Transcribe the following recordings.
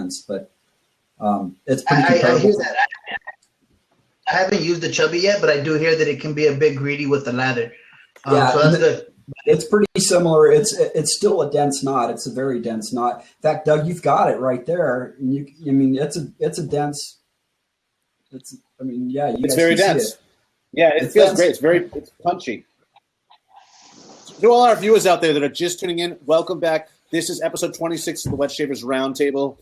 dense, but it's pretty comparable. I hear that. I haven't used the chubby yet, but I do hear that it can be a bit greedy with the lather. Yeah, so that's good. It's pretty similar. It's still a dense knot. It's a very dense knot. In fact, Doug, you've got it right there. It's a dense. It's very dense. Yeah, it feels great. It's punchy. To all our viewers out there that are just tuning in, welcome back. This is episode 26 of the Wet Shavers Roundtable.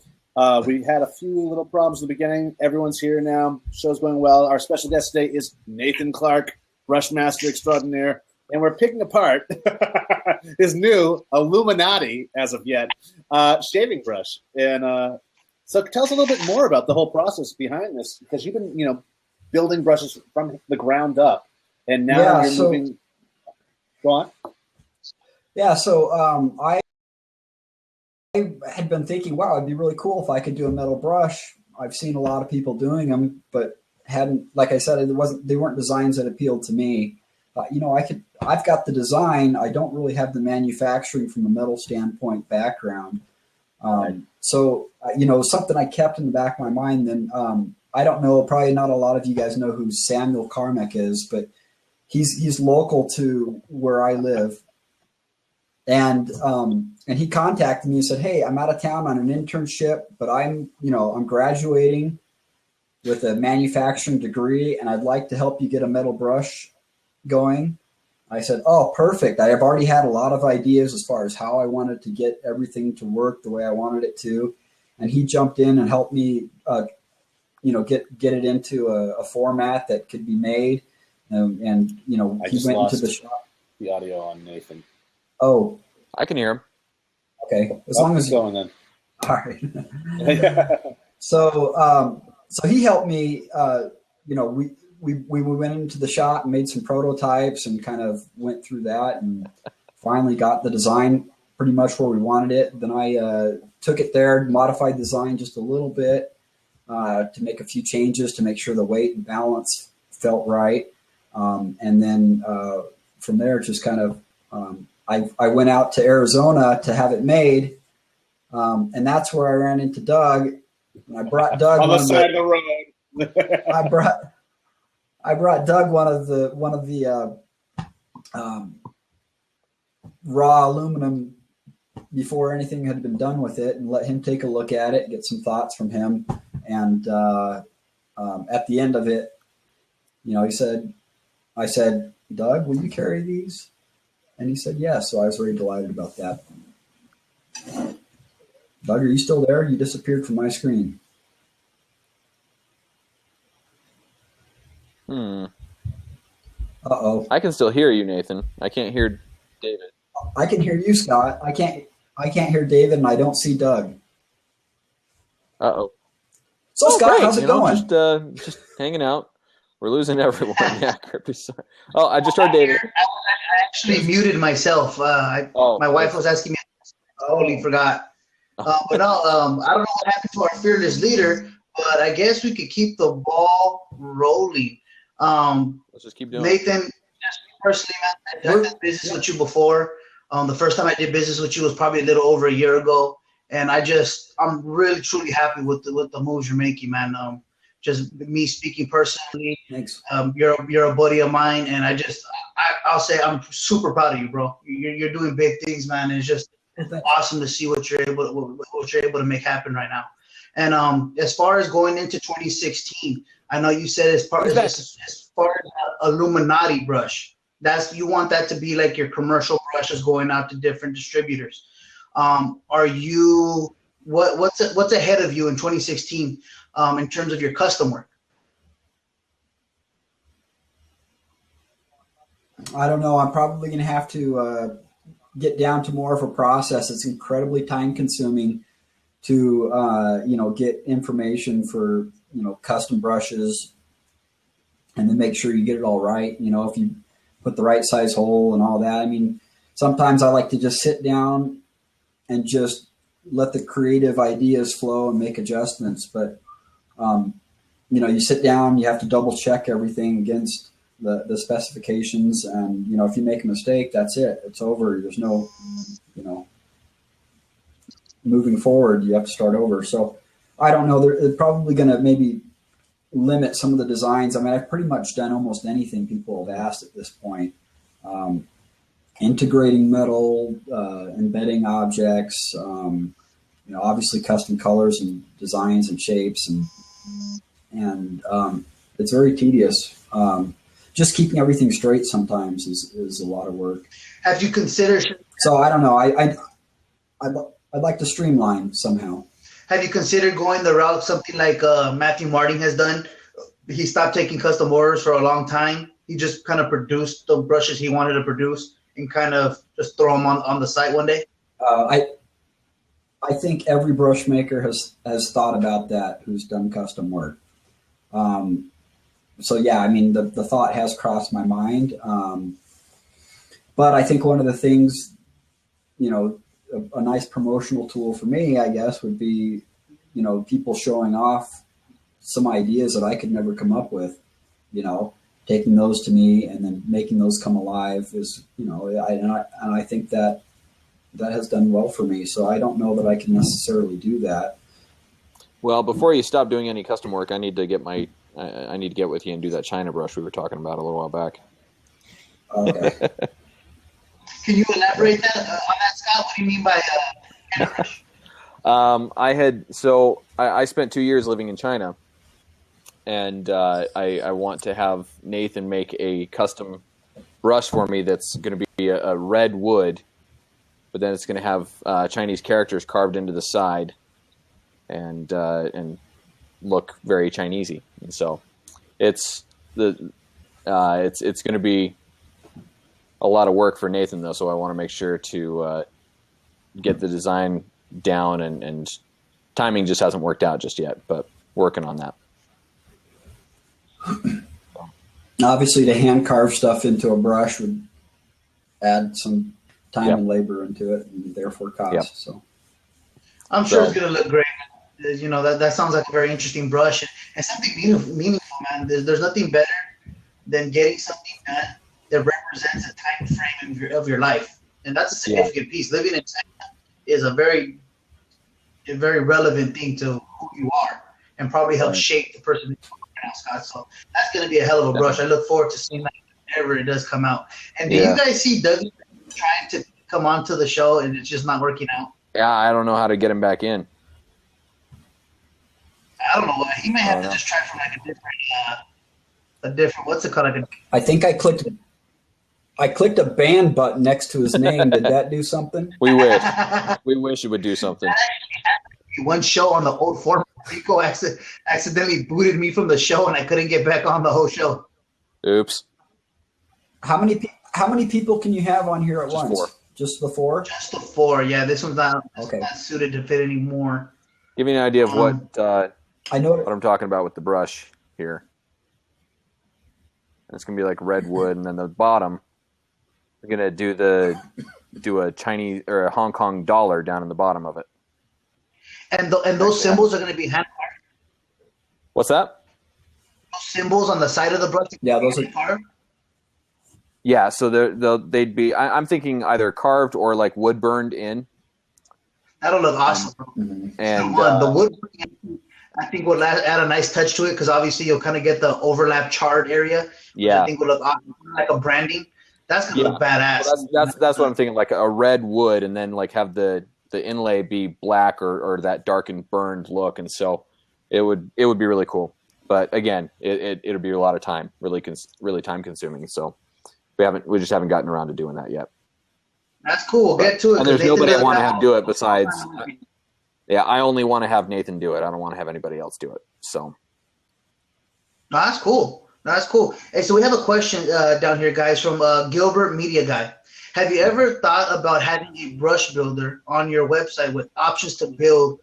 We had a few little problems in the beginning. Everyone's here now. Show's going well. Our special guest today is Nathan Clark, Brushmaster Extraordinaire. And we're picking apart his new Illuminati, as of yet, shaving brush. And so tell us a little bit more about the whole process behind this, because you've been, building brushes from the ground up, and now you're moving. Go on. Yeah, so I had been thinking, wow, it'd be really cool if I could do a metal brush. I've seen a lot of people doing them, but hadn't, like I said, they weren't designs that appealed to me. I've got the design. I don't really have the manufacturing from a metal standpoint background. So something I kept in the back of my mind. Then I don't know, probably not a lot of you guys know who Samuel Carmack is, but he's local to where I live. And he contacted me and said, "Hey, I'm out of town on an internship, but I'm graduating with a manufacturing degree, and I'd like to help you get a metal brush going." I said, "Oh, perfect. I have already had a lot of ideas as far as how I wanted to get everything to work the way I wanted it to." And he jumped in and helped me, get it into a format that could be made. He went into the shop. The audio on Nathan. Oh, I can hear him. Okay, as long as it's going then. All right. So he helped me. We went into the shop and made some prototypes and kind of went through that and finally got the design pretty much where we wanted it. Then I took it there, modified the design just a little bit to make a few changes to make sure the weight and balance felt right. And then from there, just kind of I went out to Arizona to have it made. And that's where I ran into Doug. And I brought Doug on the side of the road. I brought Doug one of the raw aluminum before anything had been done with it, and let him take a look at it, get some thoughts from him. And at the end of it, I said, "Doug, will you carry these?" And he said, "Yes." So I was very delighted about that. Doug, are you still there? You disappeared from my screen. Uh-oh. I can still hear you, Nathan. I can't hear David. I can hear you, Scott. I can't hear David, and I don't see Doug. Uh-oh. So, Scott, great. how's it going? Just hanging out. We're losing everyone. Yeah, sorry. Oh, I just heard David. I actually muted myself. My wife was asking me. I totally forgot. But no, I don't know what happened to our fearless leader, but I guess we could keep the ball rolling. Let's just keep doing Nathan, just personally, man, I've done business with you before. The first time I did business with you was probably a little over a year ago, and I'm really truly happy with the moves you're making, man. Just me speaking personally. Thanks. You're a buddy of mine, and I'll say I'm super proud of you, bro. You're doing big things, man. And it's just awesome to see what you're able to make happen right now. And as far as going into 2016, I know you said as far as Illuminati brush, you want that to be like your commercial brushes going out to different distributors. Are you what's ahead of you in 2016 in terms of your custom work? I don't know. I'm probably going to have to get down to more of a process. It's incredibly time consuming to get information for custom brushes, and then make sure you get it all right. If you put the right size hole and all that. I mean, sometimes I like to just sit down and just let the creative ideas flow and make adjustments. But, you sit down, you have to double check everything against the specifications. And, if you make a mistake, that's it. It's over. There's no, moving forward, you have to start over. So I don't know. They're probably going to maybe limit some of the designs. I mean, I've pretty much done almost anything people have asked at this point. Integrating metal, embedding objects, obviously custom colors and designs and shapes, and it's very tedious. Just keeping everything straight sometimes is a lot of work. Have you considered? So I don't know. I'd like to streamline somehow. Have you considered going the route something like Matthew Martin has done? He stopped taking custom orders for a long time. He just kind of produced the brushes he wanted to produce and kind of just throw them on the site one day. I think every brush maker has thought about that who's done custom work. So yeah, I mean, the thought has crossed my mind. But I think one of the things, a nice promotional tool for me, I guess, would be, people showing off some ideas that I could never come up with, taking those to me and then making those come alive is, I think that has done well for me. So I don't know that I can necessarily do that. Well, before you stop doing any custom work, I need to get with you and do that China brush we were talking about a little while back. Okay. Can you elaborate on that, Scott? What do you mean by China brush? I spent 2 years living in China, and I want to have Nathan make a custom brush for me that's going to be a red wood, but then it's going to have Chinese characters carved into the side, and look very Chinesey. And so it's going to be a lot of work for Nathan, though, so I want to make sure to get the design down, and timing just hasn't worked out just yet, but working on that. Obviously, to hand carve stuff into a brush would add some time and labor into it, and therefore cost. Yep. So I'm sure it's going to look great. That sounds like a very interesting brush and something meaningful, man. There's nothing better than getting something done that represents a time frame of your life, and that's a significant piece. Living in China is a very relevant thing to who you are, and probably helps shape the person you are now, Scott. So that's going to be a hell of a brush. I look forward to seeing that whenever it does come out. And do you guys see Douglas trying to come onto the show and it's just not working out? Yeah, I don't know how to get him back in. I don't know. He may have to just try from like a different. What's it called? I think I clicked a ban button next to his name. Did that do something? We wish. We wish it would do something. One show on the old format, Rico accidentally booted me from the show, and I couldn't get back on the whole show. Oops. How many people can you have on here at once? 4. Just the 4? Just the 4. Yeah, this one's not suited to fit anymore. Give me an idea of what I know what I'm talking about with the brush here. And it's gonna be like red wood, and then the bottom, we're gonna do a Chinese or a Hong Kong dollar down in the bottom of it. And those symbols are gonna be hand carved. What's that? Those symbols on the side of the brush. Yeah, those are carved. Yeah, so they'd be. I'm thinking either carved or like wood burned in. That'll look awesome. And the wood, I think, will add a nice touch to it because obviously you'll kind of get the overlap charred area. Yeah, I think will look awesome, like a branding. That's gonna look badass. Well, that's what I'm thinking. Like a red wood, and then like have the inlay be black or that darkened burned look, and so it would be really cool. But again, it'll be a lot of time, really time consuming. So we just haven't gotten around to doing that yet. That's cool. We'll get to it. And there's nobody I want to have do it besides. Yeah, I only want to have Nathan do it. I don't want to have anybody else do it. So. No, that's cool. That's cool. Hey, so we have a question down here, guys, from Gilbert Media Guy. Have you ever thought about having a brush builder on your website with options to build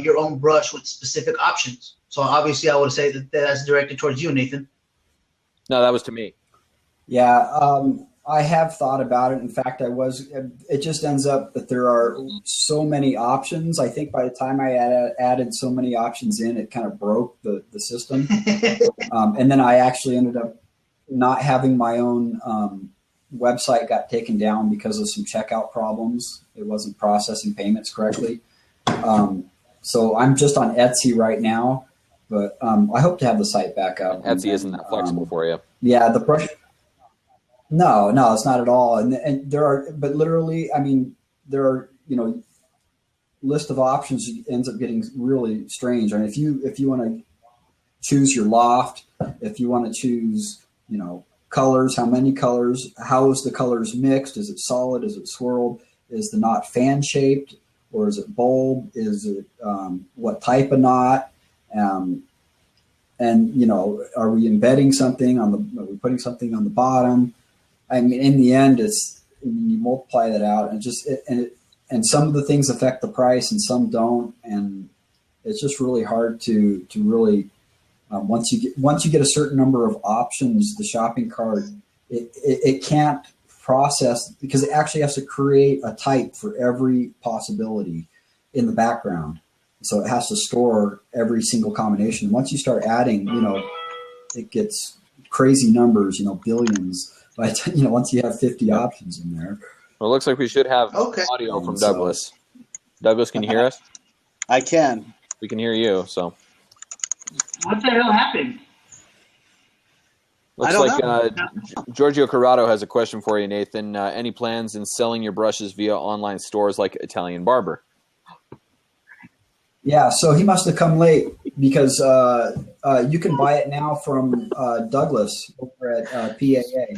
your own brush with specific options? So obviously I would say that's directed towards you, Nathan. No, that was to me. Yeah, I have thought about it. In fact, it just ends up that there are so many options. I think by the time I added so many options in, it kind of broke the system. And then I actually ended up not having my own website got taken down because of some checkout problems. It wasn't processing payments correctly. So I'm just on Etsy right now, but I hope to have the site back up. Etsy isn't that flexible for you. Yeah, the brush. No, it's not at all. And there are, but literally, I mean, there are, list of options ends up getting really strange. I mean, if you want to choose your loft, if you want to choose, colors, how many colors, how is the colors mixed? Is it solid? Is it swirled? Is the knot fan shaped, or is it bulb? Is it what type of knot? And are we embedding something are we putting something on the bottom? I mean, in the end, you multiply that out, and some of the things affect the price, and some don't, and it's just really hard to really once you get a certain number of options, the shopping cart it can't process, because it actually has to create a type for every possibility in the background. So it has to store every single combination. Once you start adding, it gets crazy numbers, billions. But once you have 50 options in there. Well, it looks like we should have audio from Douglas. Douglas, can you hear us? I can. We can hear you. So. What the hell happened? Looks like Giorgio Corrado has a question for you, Nathan. Any plans in selling your brushes via online stores like Italian Barber? Yeah, so he must have come late, because you can buy it now from Douglas over at PAA.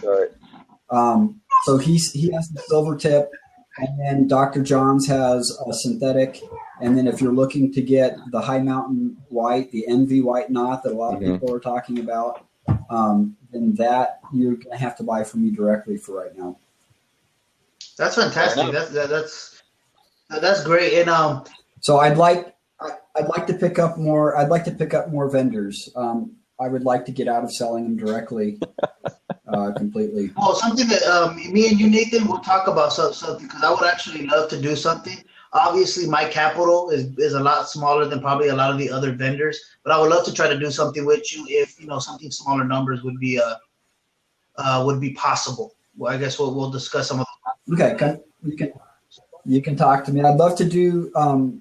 So he has the silver tip, and then Dr. Johns has a synthetic. And then if you're looking to get the high mountain white, the NV white knot that a lot of people are talking about, then that you're going to have to buy from me directly for right now. That's fantastic. That's great. And so I'd like to pick up more. I'd like to pick up more vendors. I would like to get out of selling them directly, completely. Well, something that me and you, Nathan, will talk about something, because I would actually love to do something. Obviously, my capital is a lot smaller than probably a lot of the other vendors, but I would love to try to do something with you if something smaller numbers would be possible. Well, I guess we'll discuss some of them. Okay, you can talk to me. I'd love to do.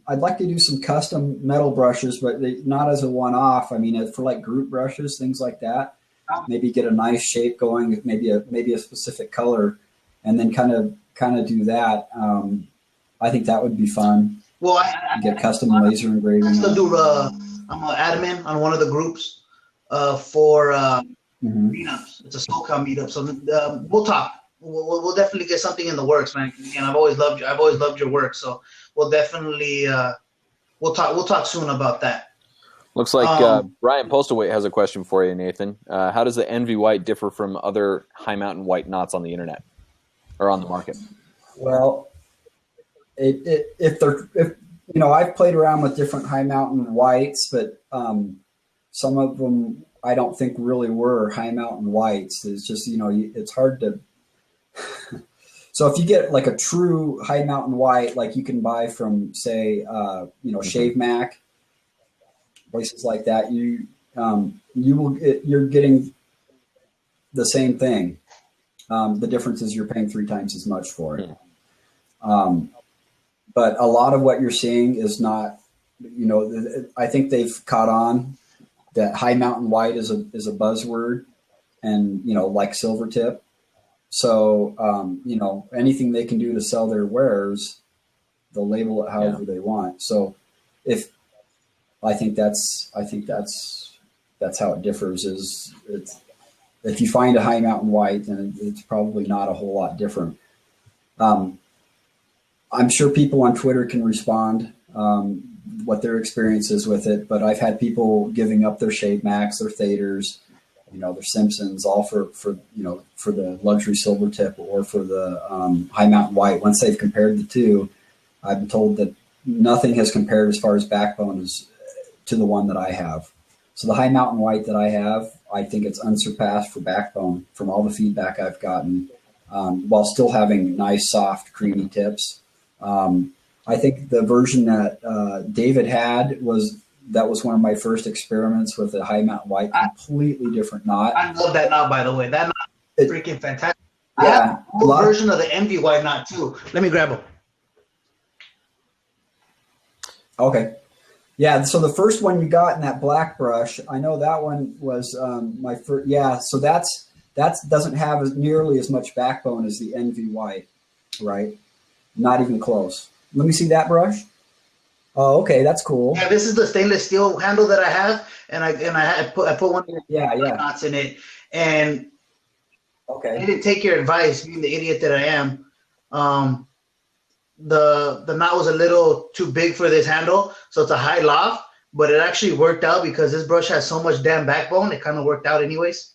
I'd like to do some custom metal brushes, but not as a one-off. I mean, for like group brushes, things like that. Maybe get a nice shape going, maybe a specific color, and then kind of do that. I think that would be fun. Well, I get custom laser engraving. I'm an admin on one of the groups for meetups. It's a SoCal meetup, so we'll talk. We'll definitely get something in the works, man. Again, I've always loved your work, so we'll definitely we'll talk soon about that. Looks like Brian Postlethwaite has a question for you, Nathan. How does the NV white differ from other high mountain white knots on the internet or on the market? Well, I've played around with different high mountain whites, but some of them I don't think really were high mountain whites. It's just it's hard to. So if you get like a true high mountain white, like you can buy from, say, Shave Mac, places like that, you're getting the same thing. The difference is you're paying 3 times as much for it. But a lot of what you're seeing is not, I think they've caught on that high mountain white is a buzzword, and like silver tip. So, anything they can do to sell their wares, they'll label it however they want. So I think that's how it differs, is if you find a high mountain white, then it's probably not a whole lot different. I'm sure people on Twitter can respond, what their experience is with it, but I've had people giving up their Shave Max, their Thaders, their Simpsons, all for the luxury silver tip or for the high mountain white. Once they've compared the two, I've been told that nothing has compared as far as backbone to the one that I have. So the high mountain white that I have, I think it's unsurpassed for backbone from all the feedback I've gotten, while still having nice, soft, creamy tips. I think the version that David had was one of my first experiments with a high mountain white, completely different knot. I love that knot, by the way. That knot is freaking fantastic. Yeah, I have a version of the NV white knot too. Let me grab them. Okay. Yeah, so the first one you got in that black brush, I know that one was my first. Yeah, so that doesn't have nearly as much backbone as the Envy White, right? Not even close. Let me see that brush. Oh, okay, that's cool. Yeah, this is the stainless steel handle that I have, and I put one of the knots in it, and okay, I didn't take your advice, being the idiot that I am. The knot was a little too big for this handle, so it's a high loft, but it actually worked out because this brush has so much damn backbone. It kind of worked out anyways.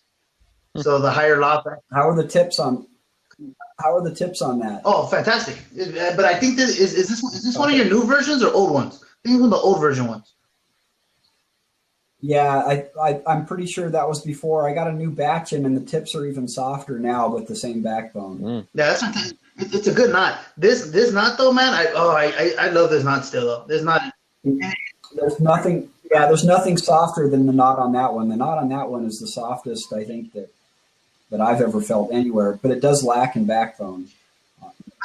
So the higher loft. How are the tips on that? Oh, fantastic! But I think this is this one of your new versions or old ones? I think one of the old version ones. Yeah, I'm pretty sure that was before. I got a new batch in, and the tips are even softer now with the same backbone. Yeah, that's fantastic. It's a good knot. This knot though, man. I love this knot still though. There's nothing. Yeah, there's nothing softer than the knot on that one. The knot on that one is the softest I think that I've ever felt anywhere. But it does lack in backbone.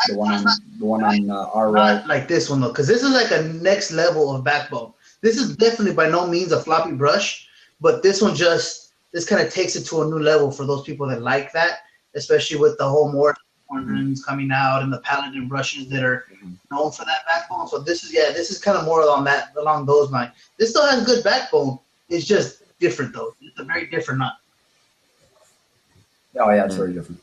The one on our right. Not like this one though, because this is like a next level of backbone. This is definitely by no means a floppy brush, but this one this kind of takes it to a new level for those people that like that, especially with the whole more corners coming out and the paladin brushes that are known for that backbone. So this is kind of more along those lines. This still has good backbone. It's just different though. It's a very different knot. Oh yeah, it's very different.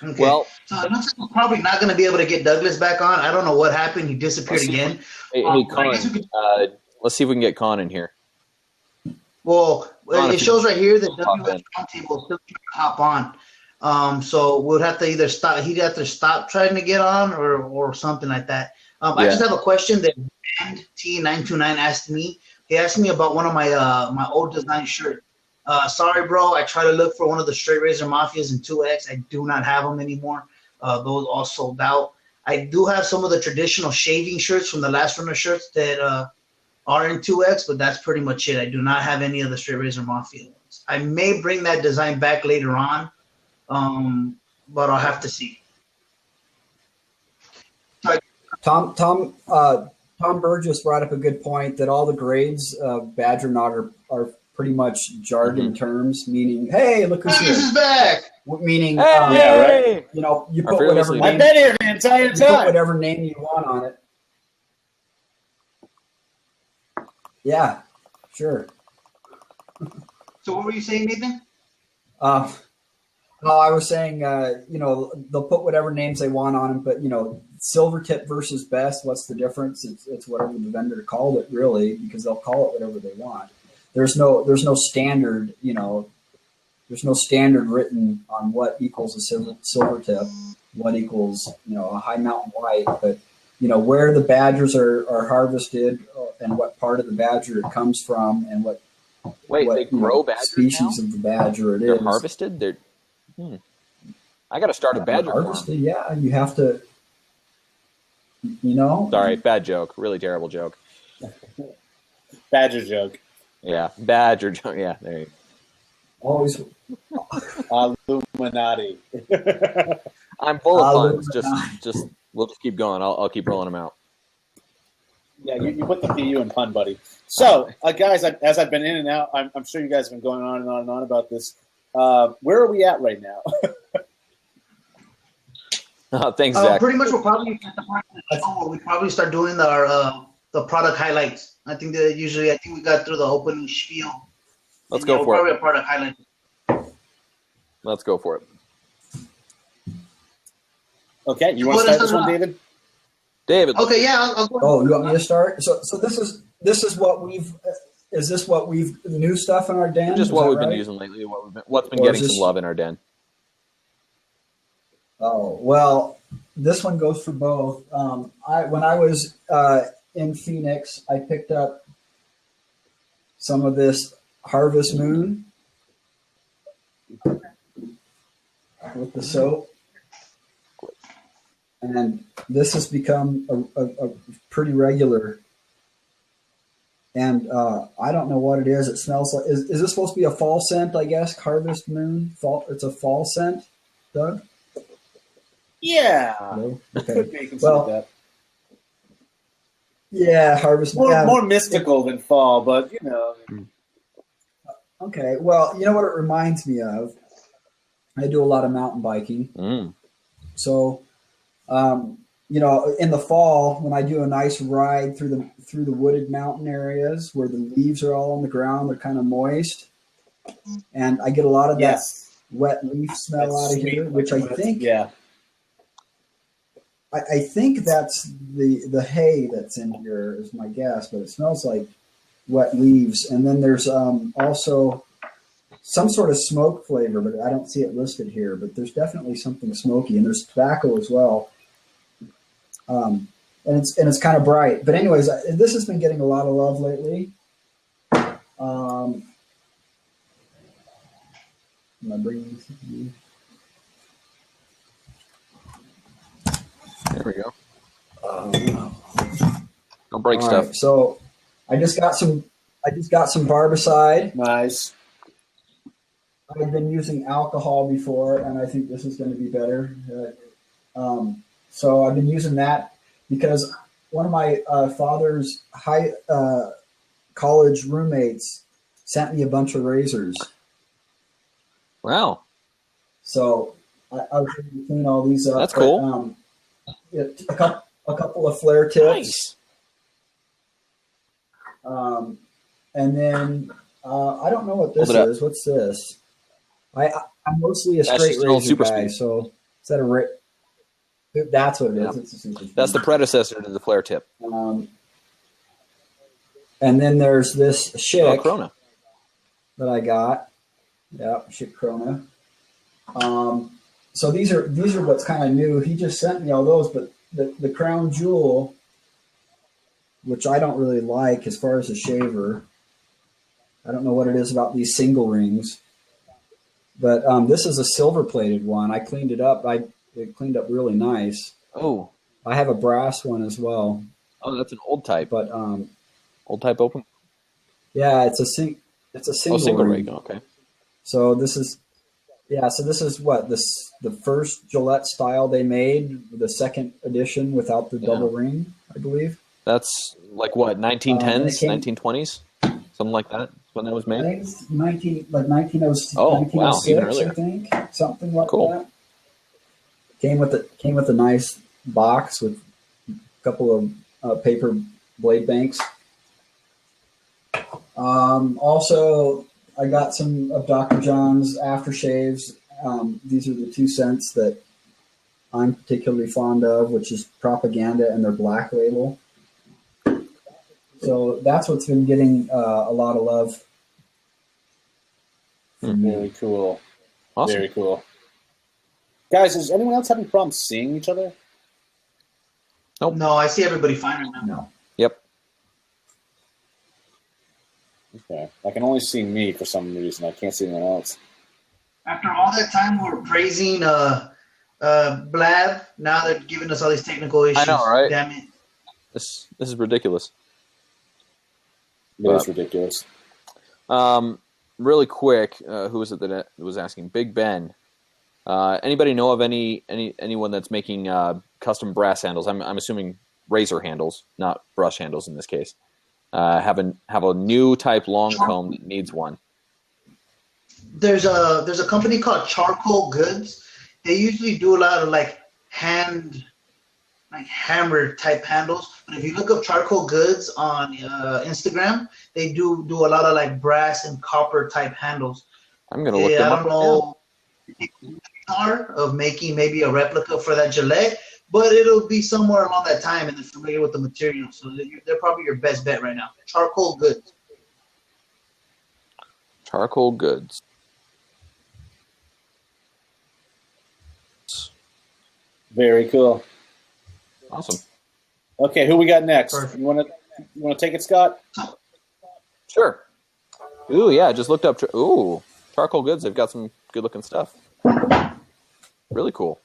Okay. Well, so it looks like we're probably not going to be able to get Douglas back on. I don't know what happened. He disappeared again. Hey, Con, let's see if we can get Con in here. Well, it shows right here that WS Roundtable is still trying to hop on. So we'll have to either stop. He'd have to stop trying to get on, or something like that. I just have a question that T929 asked me. He asked me about one of my old design shirts. Sorry, bro. I tried to look for one of the Straight Razor Mafias in 2X. I do not have them anymore. Those all sold out. I do have some of the traditional shaving shirts from the last run of shirts that are in 2X, but that's pretty much it. I do not have any of the Straight Razor Mafia ones. I may bring that design back later on, but I'll have to see. Tom Burgess brought up a good point that all the grades of Badger Knot are pretty much jargon terms, meaning, hey, look who's here. This is back. Meaning, right. You know, you put whatever name. I've been here the entire time. You put whatever name you want on it. Yeah, sure. So what were you saying, Nathan? No, I was saying, you know, they'll put whatever names they want on them, but, you know, silver tip versus best, what's the difference? It's whatever the vendor called it, really, because they'll call it whatever they want. There's no standard, you know, there's no standard written on what equals a silver tip, what equals, you know, a high mountain white, but, you know, where the badgers are harvested and what part of the badger it comes from and what they grow badgers species now? Of the badger They're harvested? They're I got to start a badger harvested, yeah, you have to, you know. Sorry, bad joke. Really terrible joke. Badger joke. Yeah, badger joke. Yeah, there you go. Always Illuminati. I'm full of puns. Just we'll just keep going. I'll keep rolling them out. Yeah, you put the PU in pun, buddy. So, guys, as I've been in and out, I'm sure you guys have been going on and on and on about this. Where are we at right now? Thanks, Zach. Pretty much we'll probably at the part of the show where we probably start doing the product highlights. I think we got through the opening spiel. Let's go for it. Probably a product highlight. Let's go for it. Okay, you want to start this one, David? David. Okay, yeah. I'll go. Oh, you want me to start? So this is what we've. Is this what we've the new stuff in our den? Just what we've been using lately. What's been getting some love in our den. Oh well, this one goes for both. When I was in Phoenix, I picked up some of this Harvest Moon with the soap, and this has become a pretty regular. And I don't know what it is. It smells like. Is this supposed to be a fall scent? I guess Harvest Moon. Fall. It's a fall scent, Doug. Yeah. Hello? Okay. Could be considered Well, that. Yeah, harvest. More mystical than fall, but Okay, well, you know what it reminds me of? I do a lot of mountain biking. So, in the fall when I do a nice ride through the wooded mountain areas where the leaves are all on the ground, they're kind of moist, and I get a lot of that wet leaf smell out of here, which I think I think that's the hay that's in here is my guess, but it smells like wet leaves. And then there's also some sort of smoke flavor, but I don't see it listed here. But there's definitely something smoky, and there's tobacco as well. And it's kind of bright. But anyways, this has been getting a lot of love lately. Am I bringing this to you? There we go. Don't break stuff. Right, so I just got some barbicide. Nice. I've been using alcohol before, and I think this is going to be better. So I've been using that because one of my father's college roommates sent me a bunch of razors. Wow. So I was able to clean all these up. That's cool. A couple of flare tips. Nice. And then I don't know what this is. What's this? I'm mostly a straight razor guy. So is that a that's what it is. It's a super speed. That's the predecessor to the flare tip. And then there's this Schick Corona that I got. Yeah, Schick Corona. So these are what's kind of new. He just sent me all those, but the crown jewel, which I don't really like as far as a shaver. I don't know what it is about these single rings, but this is a silver plated one. I cleaned it up. It cleaned up really nice. Oh, I have a brass one as well. Oh, that's an old type. But old type open. Yeah, it's a single ring. Okay. So this is what the first Gillette style they made, the second edition without the double ring, I believe. That's like what, 1910s, 1920s, something like that when that was made. I think it's 1906, wow, even earlier. I think, something like Cool. that. Came with a nice box with a couple of paper blade banks. Also, I got some of Dr. John's aftershaves. These are the 2 scents that I'm particularly fond of, which is Propaganda and their Black Label. So that's what's been getting a lot of love. Very cool. Awesome. Very cool. Guys, is anyone else having problems seeing each other? Nope. No, I see everybody fine right now. No. Yep. Okay. I can only see me for some reason. I can't see anyone else. After all that time, we're praising Blab. Now they're giving us all these technical issues. I know, right? Damn it. This is ridiculous. It is ridiculous. Really quick, who was it that was asking? Big Ben. Anybody know of anyone that's making custom brass handles? I'm assuming razor handles, not brush handles in this case. Have a new type long comb that needs one. There's a company called Charcoal Goods. They usually do a lot of hammer type handles. But if you look up Charcoal Goods on Instagram, they do a lot of brass and copper type handles. I'm gonna look them up. I don't know of making maybe a replica for that Gillette, but it'll be somewhere along that time, and they're familiar with the material, so they're probably your best bet right now. Charcoal Goods. Charcoal Goods. Very cool. Awesome. Okay, who we got next? Perfect. You want to take it, Scott? Sure. Ooh, yeah, I just looked up. Charcoal Goods. They've got some good looking stuff. Really cool.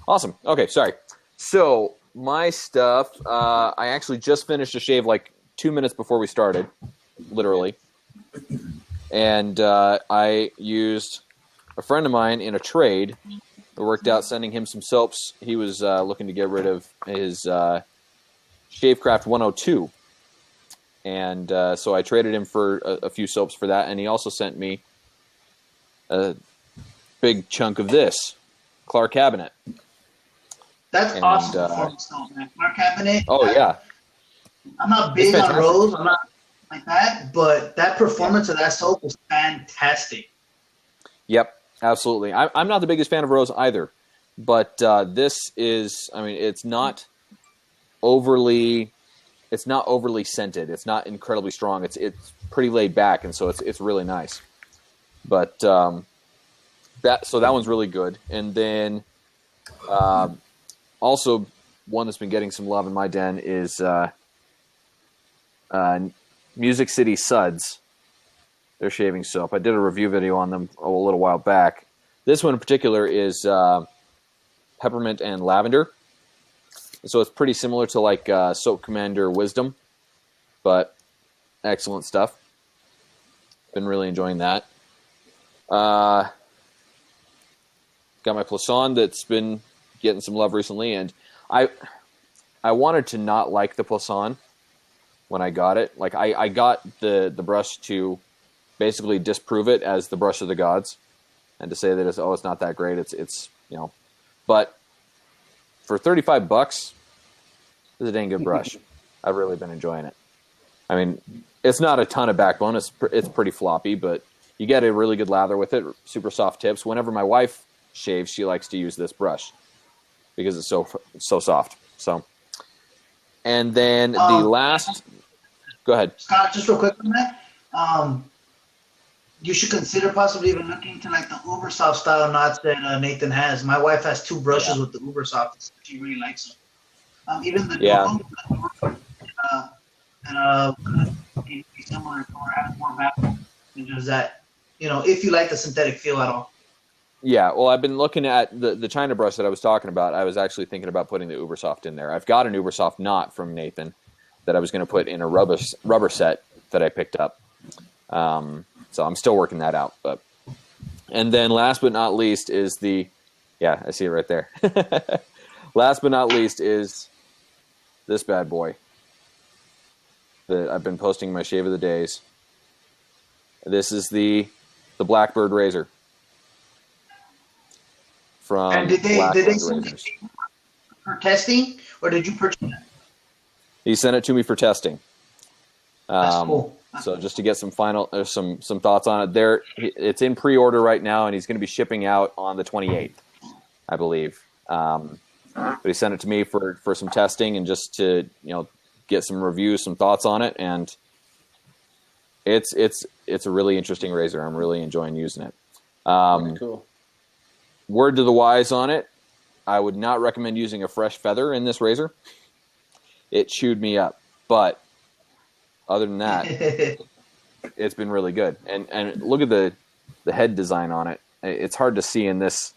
Awesome. Okay, sorry. So my stuff, I actually just finished a shave 2 minutes before we started, literally. And I used a friend of mine in a trade. It worked out sending him some soaps. He was looking to get rid of his Shavecraft 102. And so I traded him for a few soaps for that, and he also sent me a big chunk of this Clark Cabinet. That's awesome performance, though, man. Clark Cabinet. Oh, yeah. I'm not big on Rose. I'm not like that, but that performance of that soap was fantastic. Yep, absolutely. I'm not the biggest fan of Rose either, but this is, I mean, it's not overly scented. It's not incredibly strong. It's pretty laid back, and so it's really nice. But that one's really good. And then also one that's been getting some love in my den is Music City Suds. Their shaving soap. I did a review video on them a little while back. This one in particular is peppermint and lavender. So it's pretty similar to like Soap Commander Wisdom, but excellent stuff. Been really enjoying that. Got my Plaisson that's been getting some love recently, and I wanted to not like the Plaisson when I got it. Like I got the brush to basically disprove it as the brush of the gods, and to say that it's not that great. It's but for $35, this is a dang good brush. I've really been enjoying it. I mean, it's not a ton of backbone. It's pretty floppy, but you get a really good lather with it. Super soft tips. Whenever my wife shaves, she likes to use this brush because it's so soft. So, and then the last. Go ahead, Scott. Just real quick on that. You should consider possibly even looking into like the uber soft style knots that Nathan has. My wife has 2 brushes with the uber soft. She really likes them. Even the similar or has more backbone. And just that, if you like the synthetic feel at all. Yeah, well, I've been looking at the China brush that I was talking about. I was actually thinking about putting the Ubersoft in there. I've got an Ubersoft knot from Nathan that I was going to put in a rubber set that I picked up. So I'm still working that out. And then last but not least is I see it right there. Last but not least is this bad boy that I've been posting my shave of the days. This is the Blackbird razor from. And did they send it for testing, or did you purchase it? He sent it to me for testing. That's cool. So just to get some some thoughts on it, it's in pre-order right now, and he's going to be shipping out on the 28th, I believe. But he sent it to me for some testing and just to get some reviews, some thoughts on it, and it's a really interesting razor. I'm really enjoying using it. Very cool. Word to the wise on it: I would not recommend using a fresh feather in this razor. It chewed me up, but other than that, it's been really good. And look at the head design on it. It's hard to see in this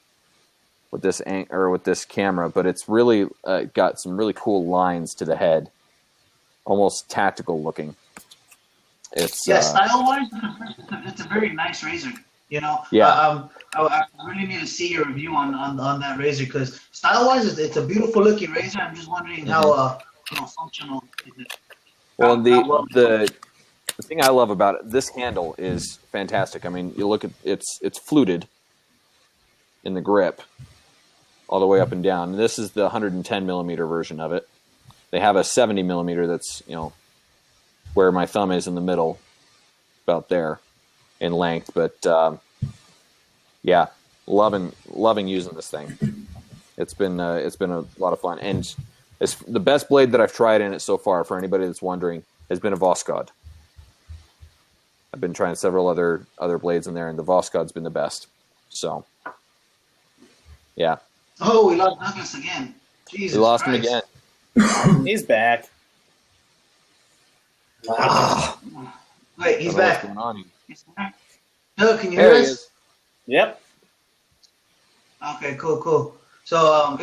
with this camera, but it's really got some really cool lines to the head, almost tactical looking. Style-wise, it's a very nice razor. Yeah. I really need to see your review on that razor because style-wise, it's a beautiful looking razor. I'm just wondering how functional is it. Well, the thing I love about it, this handle is fantastic. I mean, you look at it's fluted in the grip all the way up and down. And this is the 110 millimeter version of it. They have a 70 millimeter that's where my thumb is in the middle, about there in length. But loving using this thing. It's been a lot of fun, and it's the best blade that I've tried in it so far. For anybody that's wondering, has been a Voskhod. I've been trying several other blades in there, and the Voskod's been the best. So, yeah. Oh, we lost Douglas again. Jesus we lost Christ. him again. He's back. Wait, he's back. What's going on? He's back. Doug, can you hear There he us? is. Yep. Okay, cool. So,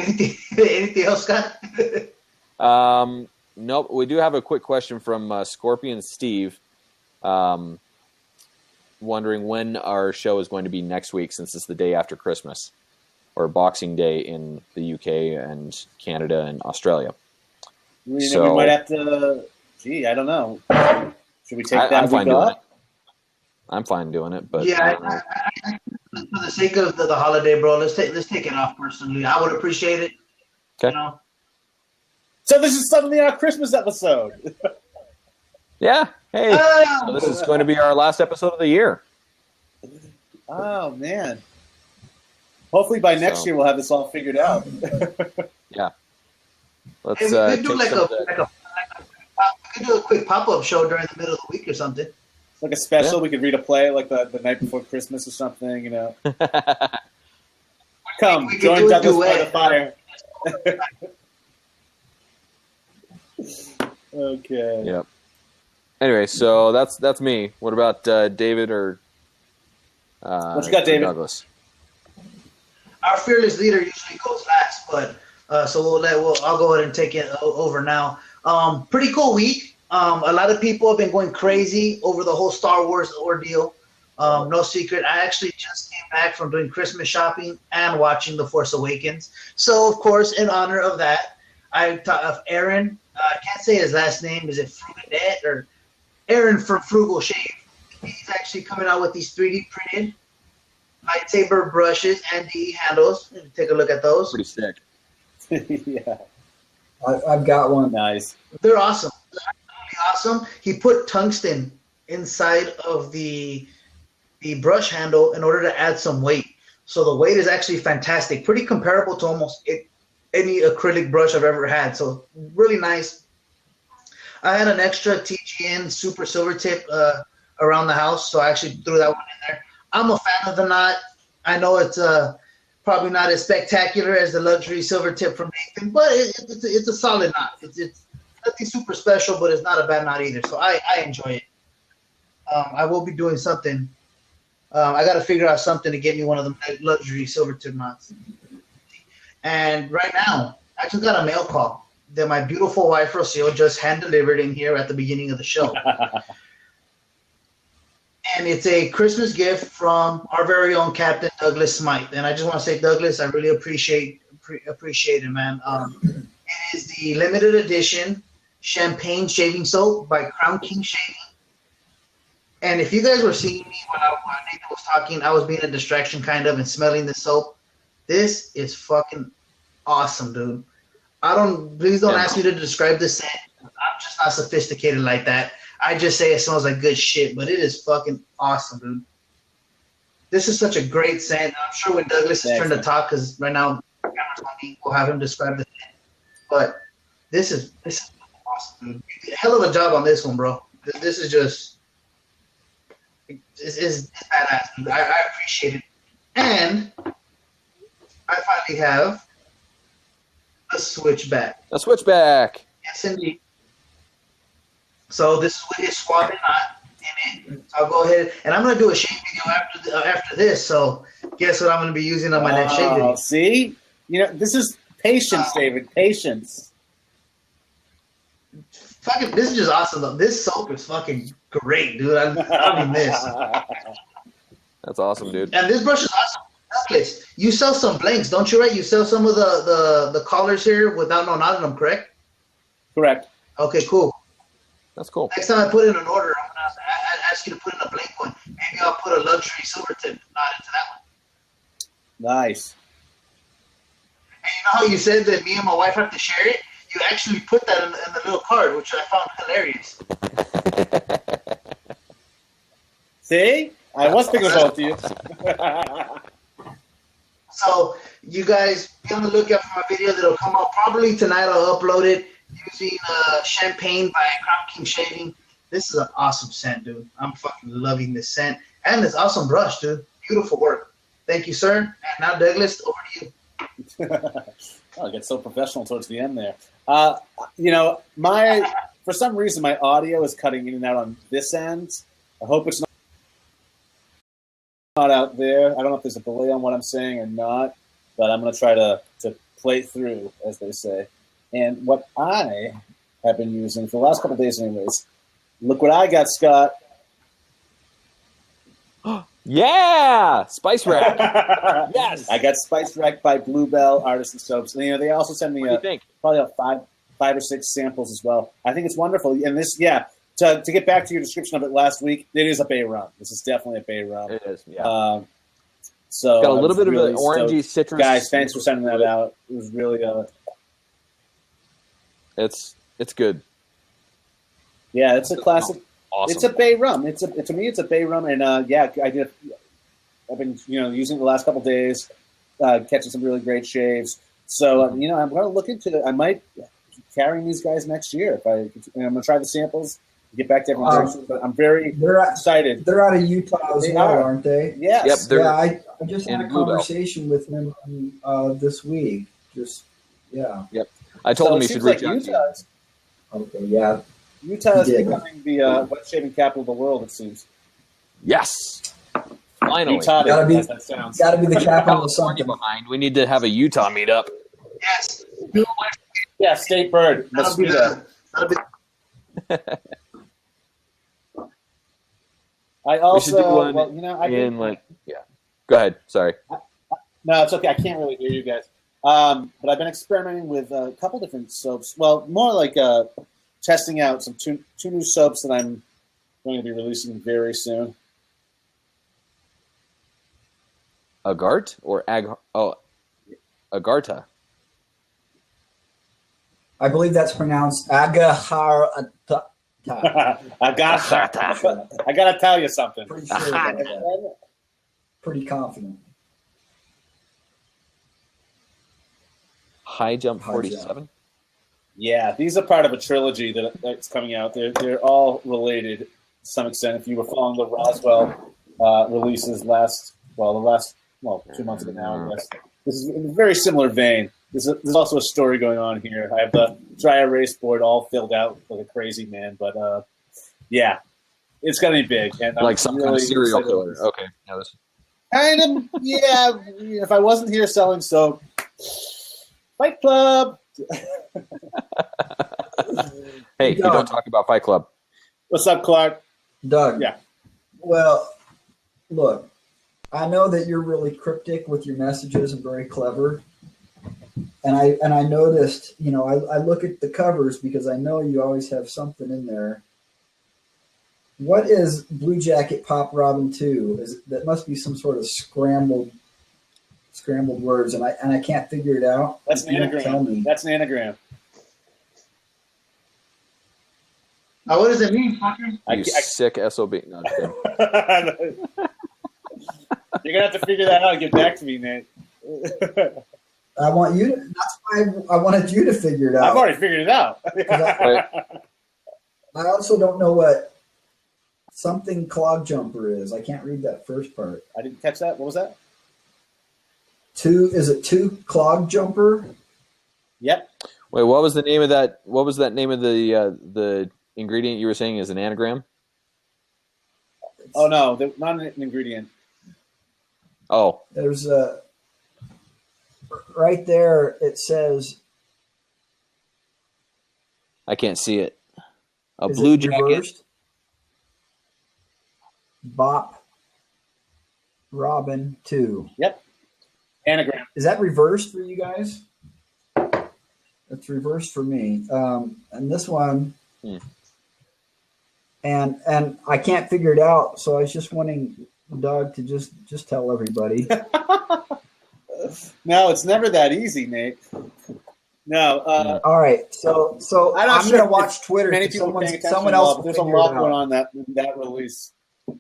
anything else, Scott? Nope. We do have a quick question from Scorpion Steve, wondering when our show is going to be next week, since it's the day after Christmas, or Boxing Day in the UK and Canada and Australia. We might have to. Gee, I don't know. Should we take that week off? I'm fine doing it, but yeah, for the sake of the holiday, bro, let's take it off. Personally, I would appreciate it. Okay. You know? So this is suddenly our Christmas episode. Yeah. Hey, so this is going to be our last episode of the year. Oh man! Hopefully by next year we'll have this all figured out. Yeah. Let's we could do we could do a quick pop-up show during the middle of the week or something. Like a special, we could read a play like the night before Christmas or something, you know. Come, join Douglas by the fire. Okay. Yep. Anyway, so that's me. What about David or what you got, David? Douglas? Our fearless leader usually goes last, but so I'll go ahead and take it over now. Pretty cool week. A lot of people have been going crazy over the whole Star Wars ordeal. No secret, I actually just came back from doing Christmas shopping and watching The Force Awakens. So, of course, in honor of that, I thought of Aaron. I can't say his last name. Is it Frugadet or Aaron from Frugal Shave? He's actually coming out with these 3D printed lightsaber brushes and DE handles. Take a look at those. Pretty sick. Yeah. I've got one. Nice. They're awesome. They're absolutely awesome. He put tungsten inside of the brush handle in order to add some weight. So the weight is actually fantastic. Pretty comparable to almost any acrylic brush I've ever had. So really nice. I had an extra TGN Super Silver Tip around the house, so I actually threw that one in there. I'm a fan of the knot. I know it's probably not as spectacular as the luxury silver tip from Nathan, but it's a solid knot. It's nothing super special, but it's not a bad knot either. So I enjoy it. I will be doing something. I got to figure out something to get me one of the luxury silver tip knots. And right now, I just got a mail call that my beautiful wife, Rocio, just hand-delivered in here at the beginning of the show. And it's a Christmas gift from our very own Captain Douglas Smythe. And I just want to say, Douglas, I really appreciate it, man. It is the limited edition champagne shaving soap by Crown King Shaving. And if you guys were seeing me when Nathan was talking, I was being a distraction kind of and smelling the soap. This is fucking awesome, dude. Please don't ask me to describe the scent. I'm just not sophisticated like that. I just say it smells like good shit, but it is fucking awesome, dude. This is such a great scent. I'm sure when Douglas is turned to talk, because right now camera's on me, we'll have him describe the scent. But this is awesome, dude. You did a hell of a job on this one, bro. This is just it's badass, dude. I appreciate it. And I finally have a switchback. A switchback. Yes, indeed. So this is with his swabbing knot in it. So I'll go ahead and I'm going to do a shave video after this. So guess what I'm going to be using on my next shave video? See, this is patience, David. Patience. Fucking, this is just awesome though. This soap is fucking great, dude. I'm loving this. That's awesome, dude. And this brush is awesome. Douglas, you sell some blanks, don't you? Right? You sell some of the collars here without no knot in them, correct? Correct. Okay, cool. That's cool. Next time I put in an order, I'm gonna ask you to put in a blank one. Maybe I'll put a luxury silver tip knot into that one. Nice. And you know how you said that me and my wife have to share it? You actually put that in the little card, which I found hilarious. See? I was thinking about you. So you guys be on the lookout for my video that'll come out probably tonight. I'll upload it using Champagne by Crown King Shaving. This is an awesome scent, dude. I'm fucking loving this scent. And this awesome brush, dude. Beautiful work. Thank you, sir. And now, Douglas, over to you. Oh, I get so professional towards the end there. For some reason, my audio is cutting in and out on this end. I hope it's not out there. I don't know if there's a delay on what I'm saying or not, but I'm going to try to play through, as they say. And what I have been using for the last couple of days anyways, look what I got, Scott. Yeah! Spice Rack. Yes! I got Spice Rack by Bluebell Artisan Soaps. And, they also send me what do you think? probably a 5 or 6 samples as well. I think it's wonderful. And this, to get back to your description of it last week, it is a bay rum. This is definitely a bay rum. It is, yeah. So got a little bit of an orangey citrus. Guys, thanks for sending that out. It was really it's good. Yeah, it's a classic. Awesome. It's a bay rum. To me, it's a bay rum, and I've been using it the last couple of days, catching some really great shaves. So I'm going to look into it. I might be carrying these guys next year. I'm going to try the samples, get back to everyone. But I'm very excited. They're out of Utah as well, aren't they? Yes. Yep, I just had a conversation with them this week. Yep. I told him he should reach out to you. Okay, yeah. Utah is becoming the wet shaving capital of the world, it seems. Yes. Finally. Utah, gotta be the capital of something. Behind. We need to have a Utah meetup. Yes. Yeah, state bird. Mosquito. I also, Go ahead. Sorry. No, it's okay. I can't really hear you guys. But I've been experimenting with a couple different soaps. Well, more like testing out some two new soaps that I'm going to be releasing very soon. Agart or Agarta? I believe that's pronounced Agaharata. I gotta tell you something. Pretty sure about that. Pretty confident. High Jump 47? Yeah, these are part of a trilogy that's coming out. They're all related to some extent. If you were following the Roswell releases the last 2 months ago now, I guess. This is in a very similar vein. There's also a story going on here. I have the dry erase board all filled out like a crazy man, but it's gonna be big. And like some kind of serial killer. Okay. Kind of, yeah. If I wasn't here selling soap, Fight Club. Hey, you don't talk about Fight Club. What's up, Clark? Doug. Yeah. Well, look, I know that you're really cryptic with your messages and very clever. And I noticed, I look at the covers because I know you always have something in there. What is Blue Jacket Pop Robin 2? That must be some sort of scrambled words, and I can't figure it out. That's an anagram. Tell me. That's an anagram. What does it mean, fucker? You sick SOB. No, you're gonna have to figure that out and get back to me, Nate. I want you to. That's why I wanted you to figure it out. I've already figured it out. I also don't know what something clog jumper is. I can't read that first part. I didn't catch that. What was that? Is it two clog jumper? Yep. Wait, what was the name of that? What was that name of the ingredient you were saying is an anagram? Oh no, not an ingredient. Oh, there's a right there. It says. I can't see it. A blue jacket. Reversed? Bop. Robin 2. Yep. Anagram. Is that reversed for you guys? It's reversed for me. And this one, and I can't figure it out. So I was just wanting Doug to just tell everybody. No, it's never that easy, Nate. No. All right. So I'm going to watch Twitter. Many people someone else. There's a lot going on that release.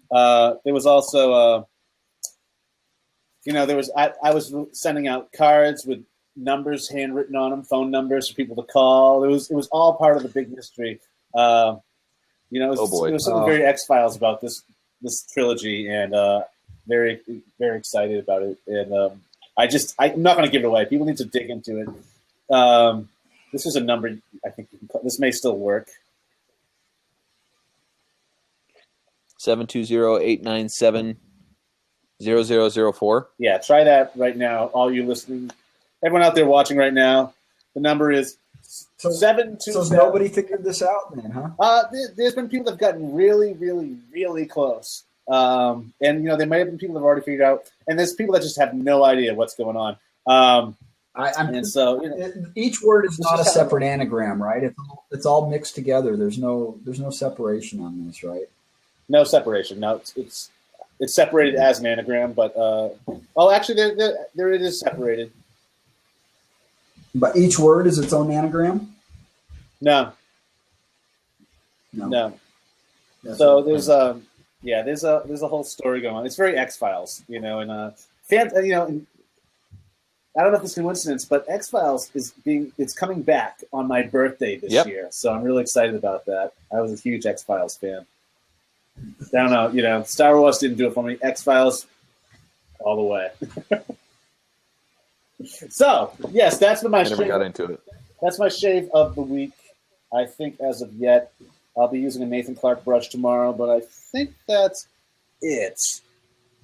There was also. There was I was sending out cards with numbers handwritten on them, phone numbers for people to call. It was all part of the big mystery. It was something very X-Files about this trilogy, and very, very excited about it. And I'm not going to give it away. People need to dig into it. This is a number I think this may still work. 720-897-0004. Yeah, try that right now. All you listening, everyone out there watching right now, the number is 720. So nobody figured this out then, huh? There's been people that have gotten really, really, really close. And there may have been people that have already figured out, and there's people that just have no idea what's going on. And so each word is not a separate anagram, right? It's all mixed together. There's no separation on this, right? No separation. No, it's separated as an anagram, but actually, there it is separated. But each word is its own anagram? No. So there's a whole story going on. It's very X-Files, and fans, and I don't know if it's coincidence, but X-Files it's coming back on my birthday this year, so I'm really excited about that. I was a huge X-Files fan. I don't know, Star Wars didn't do it for me. X-Files, all the way. So, yes, that's my shave. I never got into it. That's my shave of the week. I think as of yet, I'll be using a Nathan Clark brush tomorrow, but I think that's it.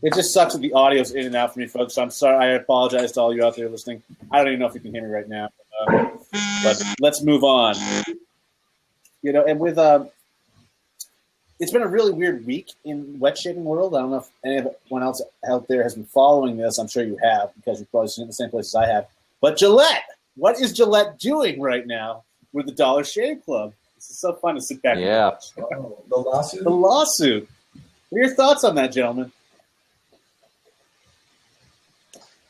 It just sucks that the audio's in and out for me, folks. So I'm sorry. I apologize to all you out there listening. I don't even know if you can hear me right now. But let's move on. And with it's been a really weird week in wet shaving world. I don't know if anyone else out there has been following this. I'm sure you have because you've probably seen it in the same places I have. But Gillette, what is Gillette doing right now with the Dollar Shave Club? This is so fun to sit back and watch. Oh, the lawsuit? The lawsuit. What are your thoughts on that, gentlemen?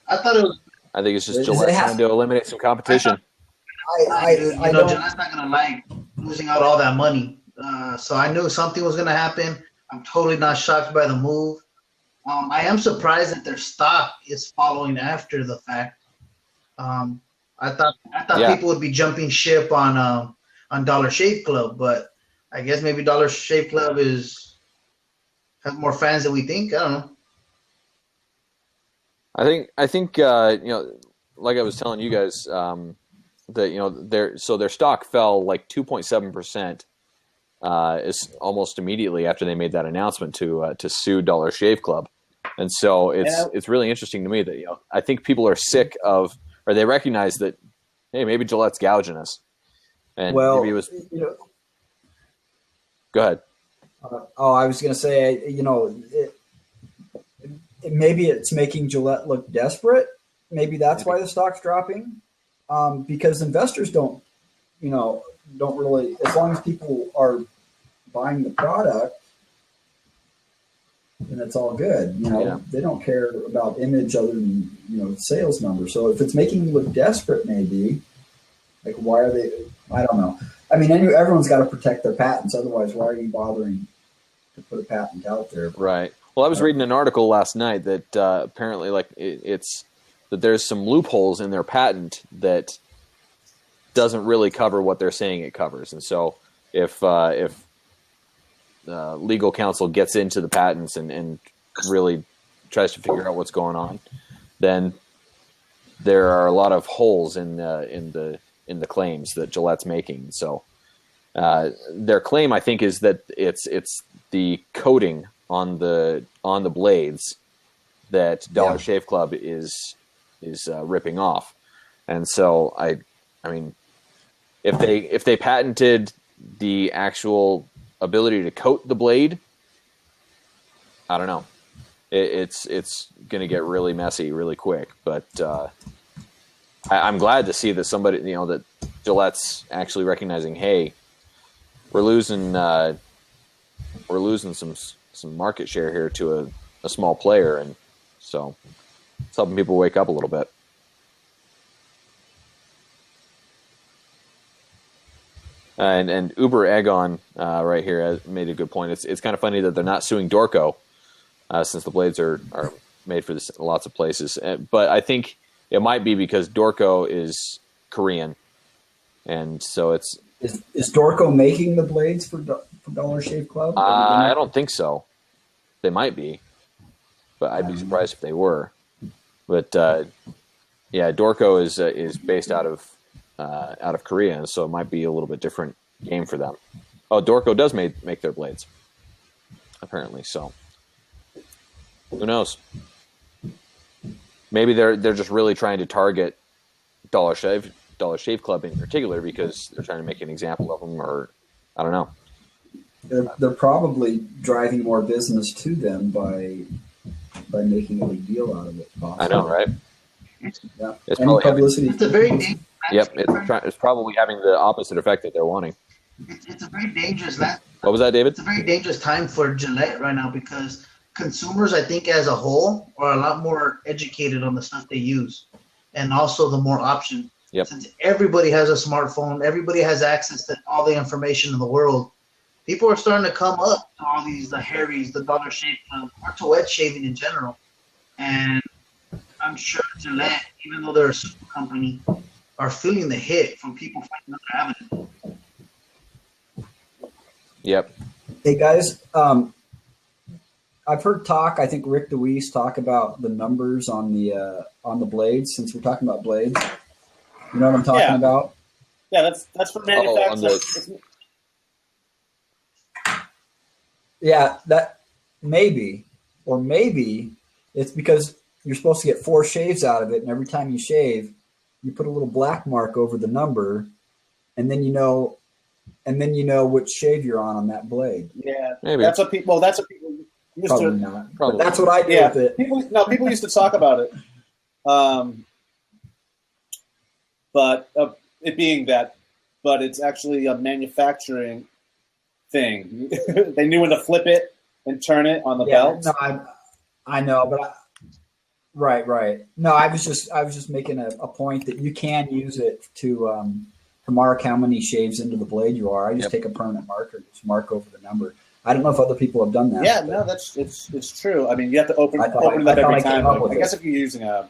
I think it's just Gillette trying to eliminate some competition. Gillette's not going to like losing out all that money. So I knew something was going to happen. I'm totally not shocked by the move. I am surprised that their stock is following after the fact. I thought people would be jumping ship on Dollar Shave Club, but I guess maybe Dollar Shave Club has more fans than we think. I don't know. I think like I was telling you guys, that their stock fell like 2.7%. Is almost immediately after they made that announcement to sue Dollar Shave Club, and so it's really interesting to me that I think people are sick of, or they recognize that, hey, maybe Gillette's gouging us, and maybe it was. Go ahead. I was going to say, maybe it's making Gillette look desperate. Maybe that's why the stock's dropping, because investors don't really, as long as people are buying the product, then it's all good. They don't care about image other than, sales numbers. So if it's making you look desperate, maybe, like, why are they, I don't know. I mean, everyone's got to protect their patents. Otherwise, why are you bothering to put a patent out there? Right. Well, I was reading an article last night that apparently, like, it's that there's some loopholes in their patent that doesn't really cover what they're saying it covers. And so if legal counsel gets into the patents and really tries to figure out what's going on, then there are a lot of holes in the claims that Gillette's making. So their claim, I think, is that it's the coating on the blades that Dollar Shave Club is ripping off. And so I mean, if they patented the actual ability to coat the blade, I don't know. It's going to get really messy really quick. But I'm glad to see that somebody, that Gillette's actually recognizing, hey, we're losing some market share here to a small player, and so it's helping people wake up a little bit. And Uber Egon right here has made a good point. It's kind of funny that they're not suing Dorco since the blades are made for lots of places. But I think it might be because Dorco is Korean, and so it's. Is Dorco making the blades for Dollar Shave Club? I don't think so. They might be, but I'd be surprised if they were. But Dorco is based out of Korea, so it might be a little bit different game for them. Oh, Dorco does make their blades, apparently. So who knows? Maybe they're just really trying to target Dollar Shave Club in particular because they're trying to make an example of them, or I don't know. They're probably driving more business to them by making a big deal out of it. Possibly. I know, right? Yeah. It's Any probably publicity. It's a very dangerous. Yep, it's probably having the opposite effect that they're wanting. It's a very dangerous. What was that, David? It's a very dangerous time for Gillette right now because consumers, I think, as a whole, are a lot more educated on the stuff they use, and also the more options. Yep. Since everybody has a smartphone, everybody has access to all the information in the world. People are starting to come up to all these, the Harry's, the Dollar Shave Club, or to wet shaving in general. And I'm sure Gillette, even though they're a super company, are feeling the hit from people finding other avenues. Yep. Hey guys, I've heard talk. I think Rick DeWeese talk about the numbers on the blades. Since we're talking about blades, you know what I'm talking about? Yeah, that's for manufacturing. Yeah, that maybe it's because you're supposed to get 4 shaves out of it, and every time you shave, you put a little black mark over the number, and then you know which shave you're on that blade. Yeah, maybe that's what people used Probably to. not. Probably. But that's what I do with it. People used to talk about it, but it being that, but it's actually a manufacturing thing. They knew when to flip it and turn it on the belt. No, I know, but right. No, I was just making a point that you can use it to mark how many shaves into the blade you are. I just take a permanent marker, just mark over the number. I don't know if other people have done that. Yeah, no, it's true. I mean, you have to open it up every time. I guess if you're using a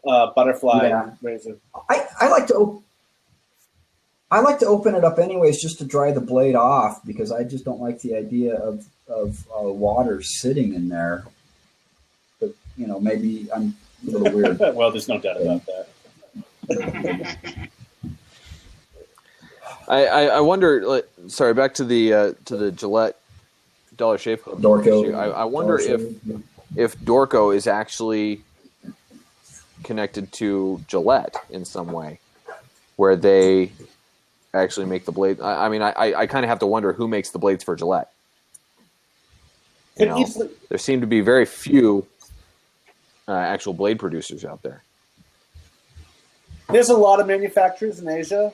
butterfly razor, I like to open it up anyways, just to dry the blade off, because I just don't like the idea of water sitting in there. But maybe I'm a little weird. Well, there's no doubt about that. I wonder. Sorry, back to the Gillette Dollar Shave Club. Dorco. Issue. I wonder if Dorco is actually connected to Gillette in some way, where they actually make the blade. I mean, I kind of have to wonder who makes the blades for Gillette. There seem to be very few actual blade producers out there. There's a lot of manufacturers in Asia,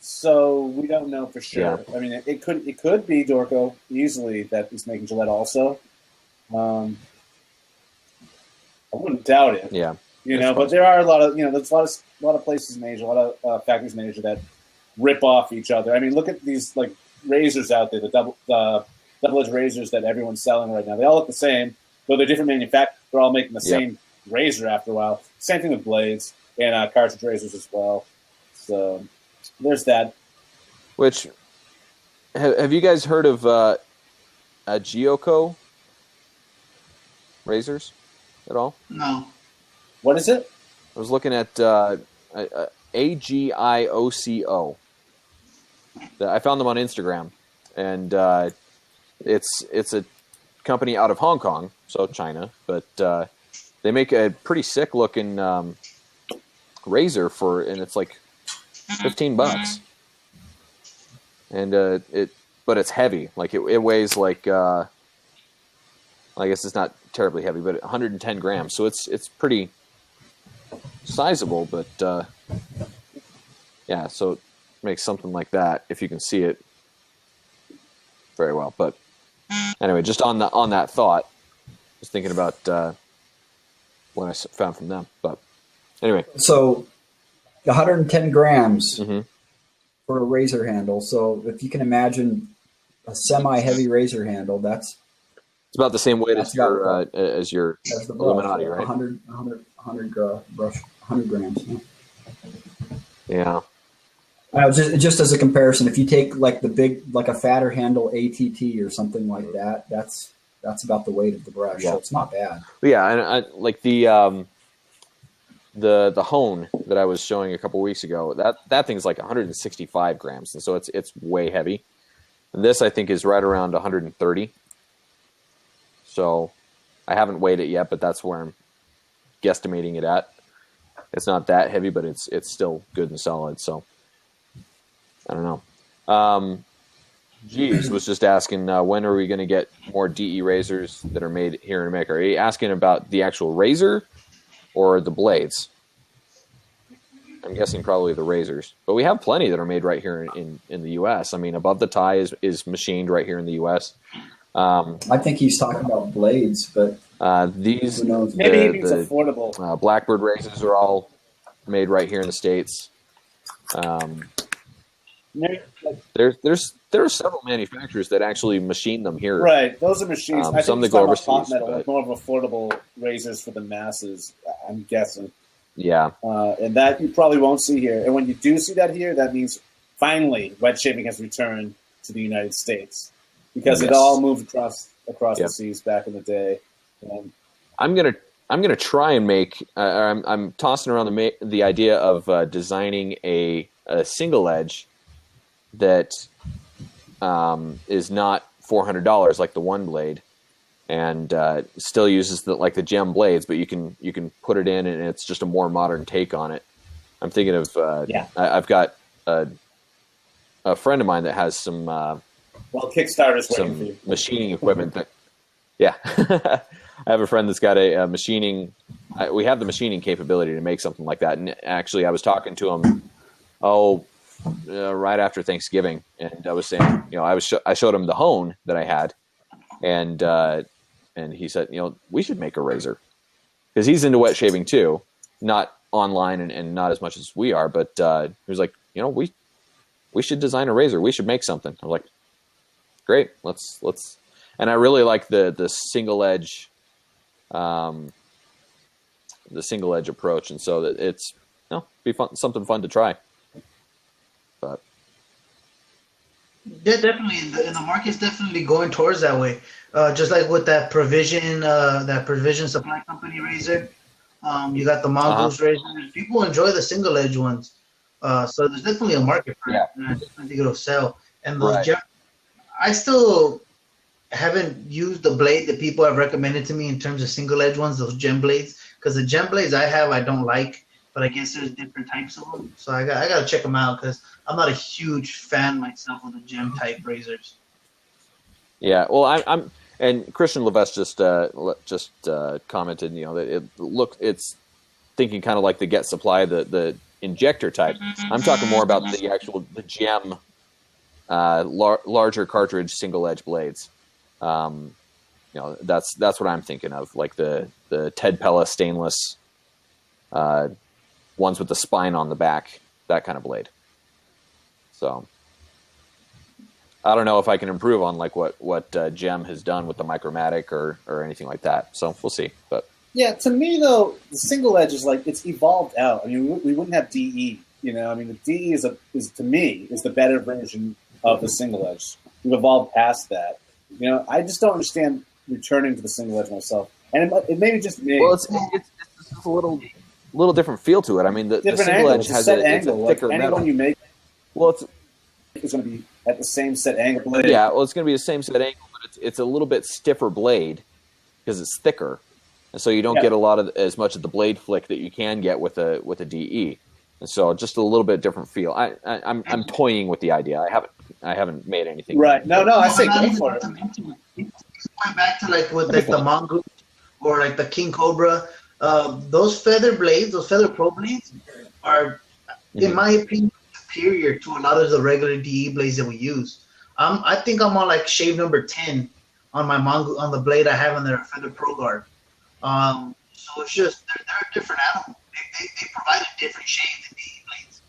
so we don't know for sure. Yeah. I mean, it could be Dorco easily that is making Gillette also. I wouldn't doubt it. Yeah, but there are a lot of there's a lot of places in Asia, a lot of factories in Asia that rip off each other. I mean, look at these like razors out there, the double-edged razors that everyone's selling right now. They all look the same, though they're different manufacturers. They're all making the same razor after a while. Same thing with blades and cartridge razors as well. So there's that. Which have you guys heard of Gioco razors at all? No. What is it? I was looking at AGIOCO. I found them on Instagram, and it's a company out of Hong Kong, so China, but they make a pretty sick looking razor and it's like $15, and but it's heavy. Like it weighs like I guess it's not terribly heavy, but 110 grams. So it's pretty sizable, but so it makes something like that if you can see it very well. But anyway, just on that thought, just thinking about what I found from them. But anyway, so 110 grams for a razor handle. So if you can imagine a semi-heavy razor handle, it's about the same weight as your Illuminati, right? 100 grams. Yeah. Just as a comparison, if you take like a fatter handle ATT or something like that, that's about the weight of the brush. Yeah. So it's not bad. Yeah, and I like the hone that I was showing a couple weeks ago. That thing's like 165 grams, and so it's way heavy. And this I think is right around 130. So I haven't weighed it yet, but that's where I'm guesstimating it at. It's not that heavy, but it's still good and solid. So I don't know. Jeeves was just asking, when are we going to get more DE razors that are made here in America? Are you asking about the actual razor, or the blades? I'm guessing probably the razors, but we have plenty that are made right here in the U.S. I mean, Above the Tie is machined right here in the U.S. I think he's talking about blades, but these maybe he means affordable. Blackbird razors are all made right here in the States. There are several manufacturers that actually machine them here. Right, those are machines. I some think that go overseas, overseas, metal, but... more of affordable razors for the masses. I'm guessing. Yeah, and that you probably won't see here. And when you do see that here, that means finally wet shaving has returned to the United States, because it all moved across the seas back in the day. I'm gonna try and make. I'm tossing around the idea of designing a single edge that is not $400 like the one blade, and still uses the gem blades, but you can put it in, and it's just a more modern take on it. I'm thinking of I've got a friend of mine that has some Kickstarter's waiting for you. Machining equipment that I have a friend that's got a machining. We have the machining capability to make something like that, and actually I was talking to him right after Thanksgiving, and I was saying, I showed him the hone that I had, and he said, we should make a razor, because he's into wet shaving too, not online and not as much as we are, but he was like, we should design a razor. We should make something. I was like, great, let's. And I really like the single edge, approach, and so that it's be fun, something fun to try. But yeah, definitely, and the market's definitely going towards that way. Just like with that Provision Supply Company razor, you got the Mongoose razor. People enjoy the single edge ones, so there's definitely a market for it, and I definitely think it'll sell. And those I still haven't used the blade that people have recommended to me in terms of single edge ones, those gem blades, because the gem blades I have I don't like, but I guess there's different types of them, so I gotta check them out, because I'm not a huge fan myself of the gem type razors. Yeah, well, I'm and Christian Levesque just commented, that it's thinking kind of like the Get Supply, the injector type. I'm talking more about the gem, larger cartridge single edge blades. That's what I'm thinking of, like the Ted Pella stainless ones with the spine on the back, that kind of blade. So I don't know if I can improve on like what Gem has done with the Micromatic or anything like that. So we'll see. But yeah, to me though, the single edge is like, it's evolved out. I mean, we wouldn't have DE. I mean, the DE is to me the better version of the single edge. We've evolved past that. I just don't understand returning to the single edge myself, and it may be just me. Well, it's just a little different feel to it. I mean, the single edge has it's a thicker metal. Anyone you make, well, it's going to be at the same set angle blade. Yeah, well, it's going to be the same set angle, but it's a little bit stiffer blade because it's thicker, and so you don't get as much of the blade flick that you can get with a DE. And so just a little bit different feel. I'm toying with the idea. I haven't made anything. Right. No, I say go for it. Going back to like with like the Mongoose or like the King Cobra, those feather blades, those feather pro blades are, in my opinion, superior to a lot of the regular DE blades that we use. I think I'm on like shave number 10 on my on the blade I have in their Feather Pro Guard. So it's just they're a different animal. They provide a different shade than DE blades.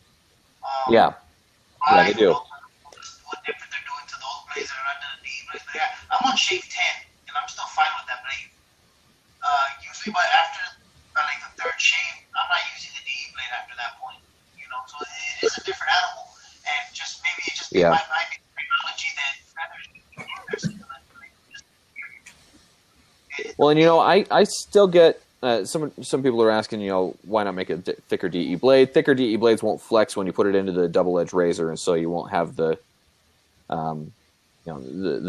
They do. What different they're doing to those blades that are under the DE blades. But yeah, I'm on shave 10 and I'm still fine with that blade. Usually, but after like the third shave, I'm not using the DE blade after that point. So it is a different animal, and just maybe it just might be technology that feathers. Well, and I still get some people are asking, why not make a thicker DE blade? Thicker DE blades won't flex when you put it into the double edge razor, and so you won't have the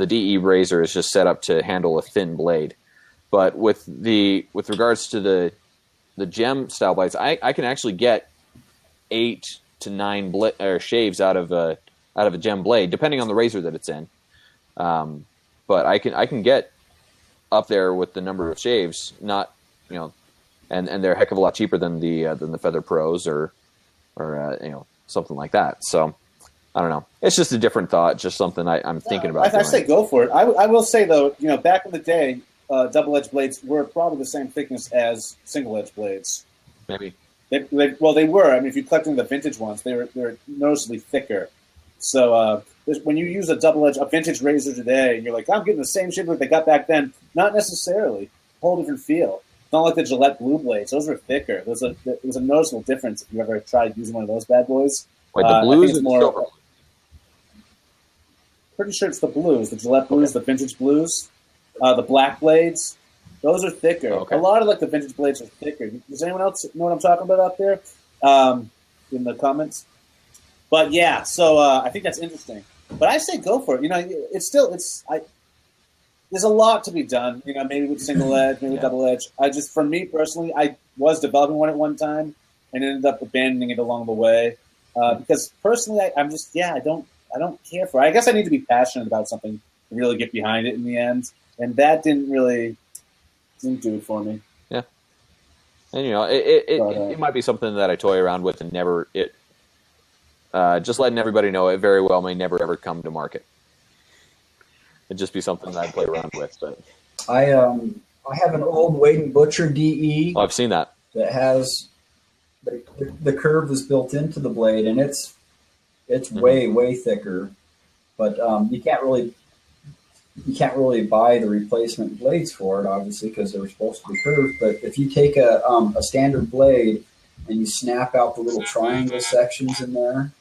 DE razor is just set up to handle a thin blade. But with regards to the gem style blades, I can actually get 8 to 9 shaves out of a gem blade, depending on the razor that it's in. But I can get up there with the number of shaves, not and they're a heck of a lot cheaper than the Feather Pros or something like that. So I don't know. It's just a different thought, just something I'm thinking about. I say go for it. I will say though, back in the day, double-edged blades were probably the same thickness as single-edged blades. Maybe. They were. I mean, if you collect the vintage ones, they were noticeably thicker. So when you use a vintage razor today, and you're like, I'm getting the same shape that they got back then. Not necessarily. Whole different feel. Not like the Gillette Blue blades. Those were thicker. There was a noticeable difference if you ever tried using one of those bad boys. Wait, the blues or the silver? Pretty sure it's the blues. The Gillette Blues, the vintage blues. The black blades, those are thicker. Okay. A lot of the vintage blades are thicker. Does anyone else know what I'm talking about out there in the comments? But yeah, so I think that's interesting. But I say go for it. There's a lot to be done. Maybe with single edge, maybe with double edge. For me personally, I was developing one at one time and ended up abandoning it along the way because personally, I don't care for it. I guess I need to be passionate about something to really get behind it in the end. And that didn't do it for me. Yeah, and it might be something that I toy around with and never just letting everybody know it very well may never ever come to market. It'd just be something that I play around with. But I have an old Wade & Butcher DE. Oh, I've seen that. That has the curve is built into the blade, and it's way thicker. But you can't really buy the replacement blades for it, obviously, because they were supposed to be curved. But if you take a standard blade and you snap out the little triangle sections in there,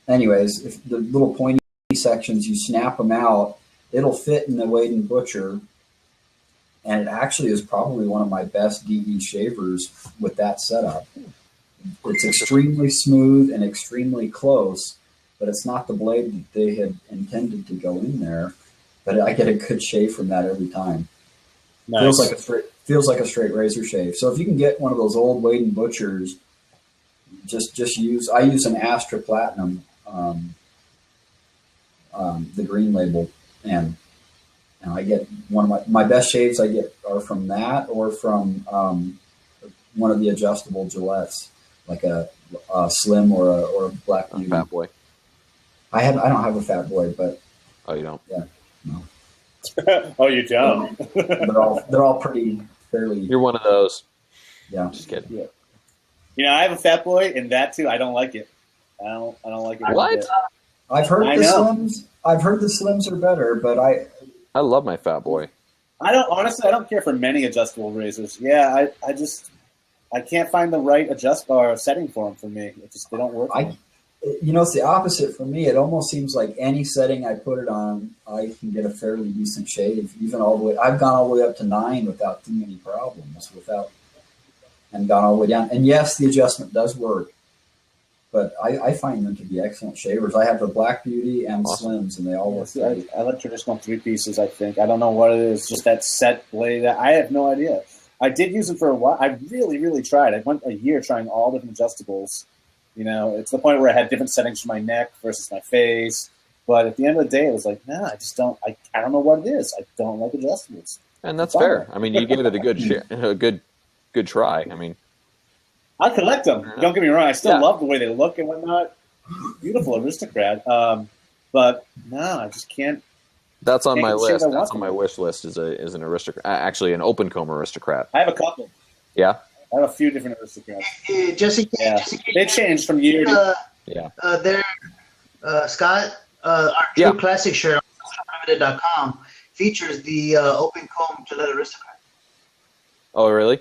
anyways, if the little pointy sections, you snap them out, it'll fit in the Wade & Butcher. And it actually is probably one of my best DE shavers with that setup. It's extremely smooth and extremely close, but it's not the blade that they had intended to go in there. But I get a good shave from that every time. Nice. Feels like a straight razor shave. So if you can get one of those old Wade & Butchers, I use an Astra Platinum, the green label, and I get one of my best shaves I get are from that or from one of the adjustable Gillettes, like a Slim or a Black Beauty. Fat Boy. I don't have a Fat Boy, but oh, you don't? Yeah, no. Oh, you don't? they're all pretty fairly. You're one of those. Yeah, just kidding. Yeah. I have a Fat Boy, and that too. I don't like it. I don't like it. What? I've heard the Slims. I've heard the Slims are better, but I love my Fat Boy. I don't care for many adjustable razors. Yeah, I can't find the right setting for them for me. They don't work. It's the opposite for me. It almost seems like any setting I put it on, I can get a fairly decent shave. Even all the way, I've gone all the way up to 9 without too many problems. And gone all the way down. And yes, the adjustment does work, but I find them to be excellent shavers. I have the Black Beauty and Slims, and they all work great. I like traditional 3-pieces, I think. I don't know what it is, just that set blade. I have no idea. I did use it for a while. I really, really tried. I went a year trying all different adjustables. It's the point where I had different settings for my neck versus my face. But at the end of the day, it was like, no, I just don't. I don't know what it is. I don't like adjustables. And that's fair. I mean, you give it a good try. I mean, I collect them. Don't get me wrong. I still love the way they look and whatnot. Beautiful aristocrat. But no, I just can't. That's on my list. That's on my wish list. Is an aristocrat. Actually, an open comb aristocrat. I have a couple. Yeah. I have a few different aristocrats. Jesse, they change from year to year. Scott, our True Classic shirt on Limited.com features the open comb Gillette aristocrat. Oh, really?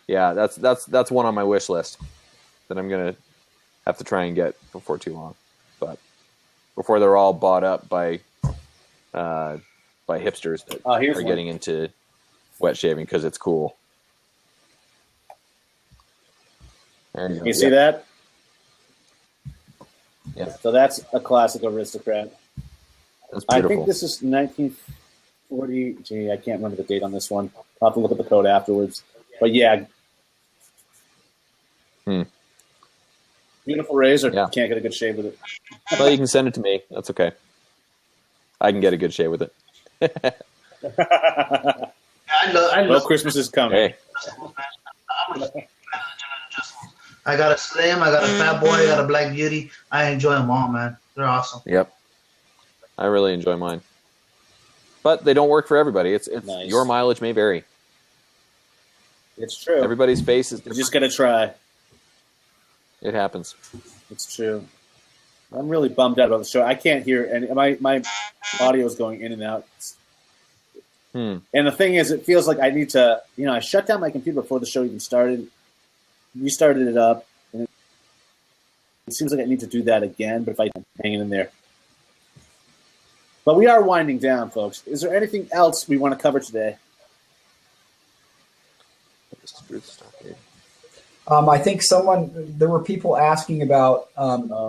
Yeah, that's one on my wish list that I'm gonna have to try and get before too long, but before they're all bought up by hipsters that are getting into wet shaving because it's cool. You see that? Yeah. So that's a classic aristocrat. That's beautiful. I think this is 1940. Gee, I can't remember the date on this one. I'll have to look at the code afterwards. But yeah. Beautiful razor. Yeah. Can't get a good shave with it. Well, you can send it to me. That's okay. I can get a good shave with it. I love Christmas is coming. Hey. I got a Slim, I got a Fat Boy, I got a Black Beauty. I enjoy them all, man. They're awesome. Yep. I really enjoy mine. But they don't work for everybody. It's Nice. Your mileage may vary. It's true. Everybody's face is You different. just got to try. It happens. It's true. I'm really bummed out about the show. I can't hear any. My audio is going in and out. And the thing is, it feels like I need to. I shut down my computer before the show even started. Restarted it up, and it seems like I need to do that again. But if I hang it in there. But we are winding down, folks. Is there anything else we want to cover today? I think there were people asking about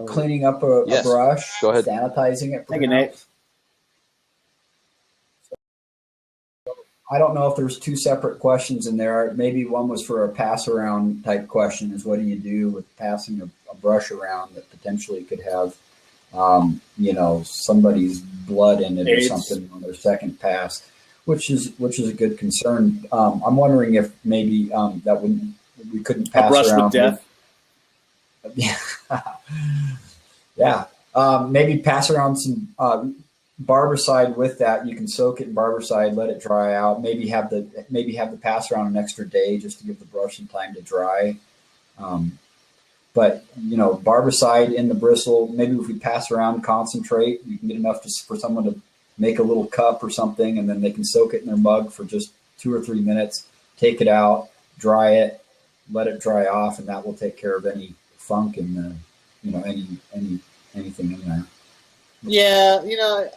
cleaning up a brush, Go ahead. sanitizing it. Thank you, Nate. I don't know if there's two separate questions in there. Maybe one was for a pass around type question, is what do you do with passing a brush around that potentially could have, somebody's blood in it AIDS. or something on their second pass, which is a good concern. I'm wondering if maybe that we couldn't pass A brush around with death. Yeah. Maybe pass around some Barbicide with that. You can soak it in Barbicide, let it dry out. Maybe have the pass around an extra day just to give the brush some time to dry. But Barbicide in the bristle. Maybe if we pass around concentrate, you can get enough for someone to make a little cup or something, and then they can soak it in their mug for just 2 or 3 minutes. Take it out, dry it, let it dry off, and that will take care of any funk and anything in there. Yeah,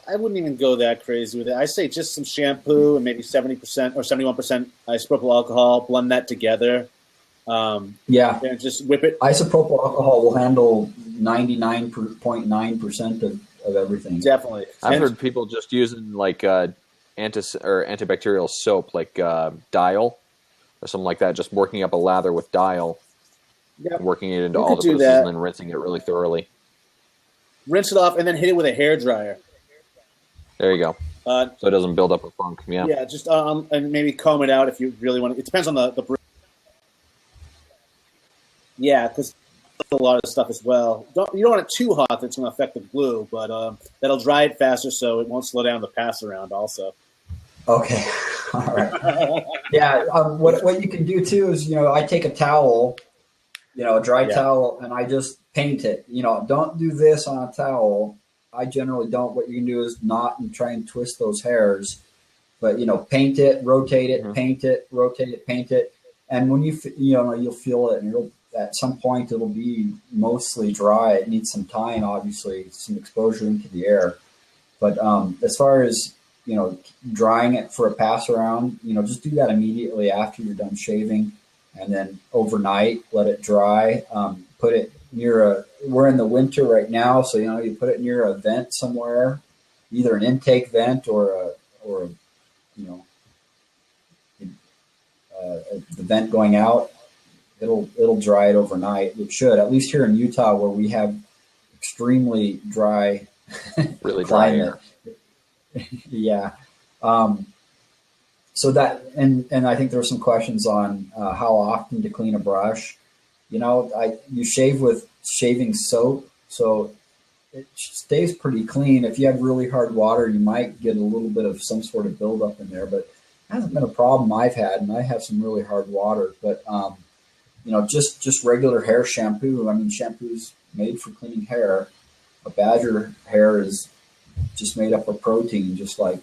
I wouldn't even go that crazy with it. I say just some shampoo and maybe 70% or 71% isopropyl alcohol. Blend that together. And just whip it. Isopropyl alcohol will handle 99.9% of everything. Definitely. I've heard people just using like antibacterial soap, like Dial or something like that, just working up a lather with Dial, working it into all the bristles and then rinsing it really thoroughly. Rinse it off and then hit it with a hairdryer. There you go. So it doesn't build up a funk. Yeah. Yeah, just and maybe comb it out if you really want. It depends on the yeah, because a lot of stuff as well. You don't want it too hot that's going to affect the glue, but that'll dry it faster, so it won't slow down the pass around. Also. Okay. All right. Yeah. What you can do too is I take a towel, a dry towel, and I just paint it. Don't do this on a towel. I generally don't. What you can do is knot and try and twist those hairs, but paint it, rotate it, paint it, rotate it, paint it, and when you'll feel it, and at some point it'll be mostly dry. It needs some time, obviously, some exposure into the air. But as far as drying it for a pass around, just do that immediately after you're done shaving, and then overnight let it dry. Put it near we're in the winter right now, so you put it near a vent somewhere, either an intake vent or the vent going out. It'll dry it overnight. It should, at least here in Utah, where we have extremely dry, really dry climate. air. Yeah. So that and I think there were some questions on how often to clean a brush. You shave with shaving soap, so it stays pretty clean. If you have really hard water, you might get a little bit of some sort of buildup in there, but it hasn't been a problem I've had, and I have some really hard water. But just regular hair shampoo. I mean, shampoo's made for cleaning hair. A badger hair is just made up of protein, just like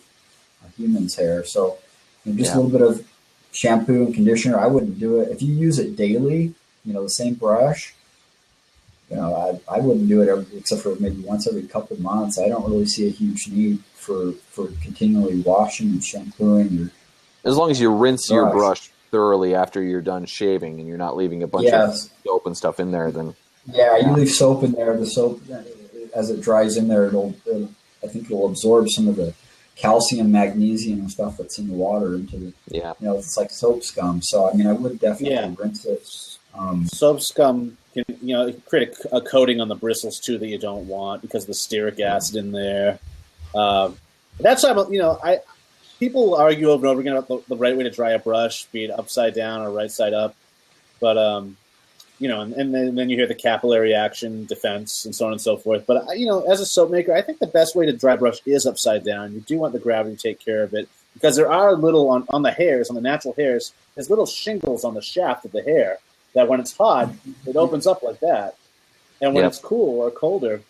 a human's hair. So a little bit of shampoo and conditioner. I wouldn't do it if you use it daily. The same brush. I wouldn't do it except for maybe once every couple of months. I don't really see a huge need for continually washing and shampooing. As long as you rinse your brush thoroughly after you're done shaving and you're not leaving a bunch of soap and stuff in there, then you leave soap in there. The soap, as it dries in there, I think it'll absorb some of the calcium, magnesium, and stuff that's in the water into the it's like soap scum. So I mean, I would definitely rinse it. Soap scum can create a coating on the bristles too that you don't want because of the stearic acid in there. That's why people argue over and over again about the right way to dry a brush, be it upside down or right side up. But, and then you hear the capillary action, defense, and so on and so forth. But, as a soap maker, I think the best way to dry brush is upside down. You do want the gravity to take care of it because there are little, on the hairs, on the natural hairs, there's little shingles on the shaft of the hair that when it's hot, it opens up like that. And when it's cool or colder,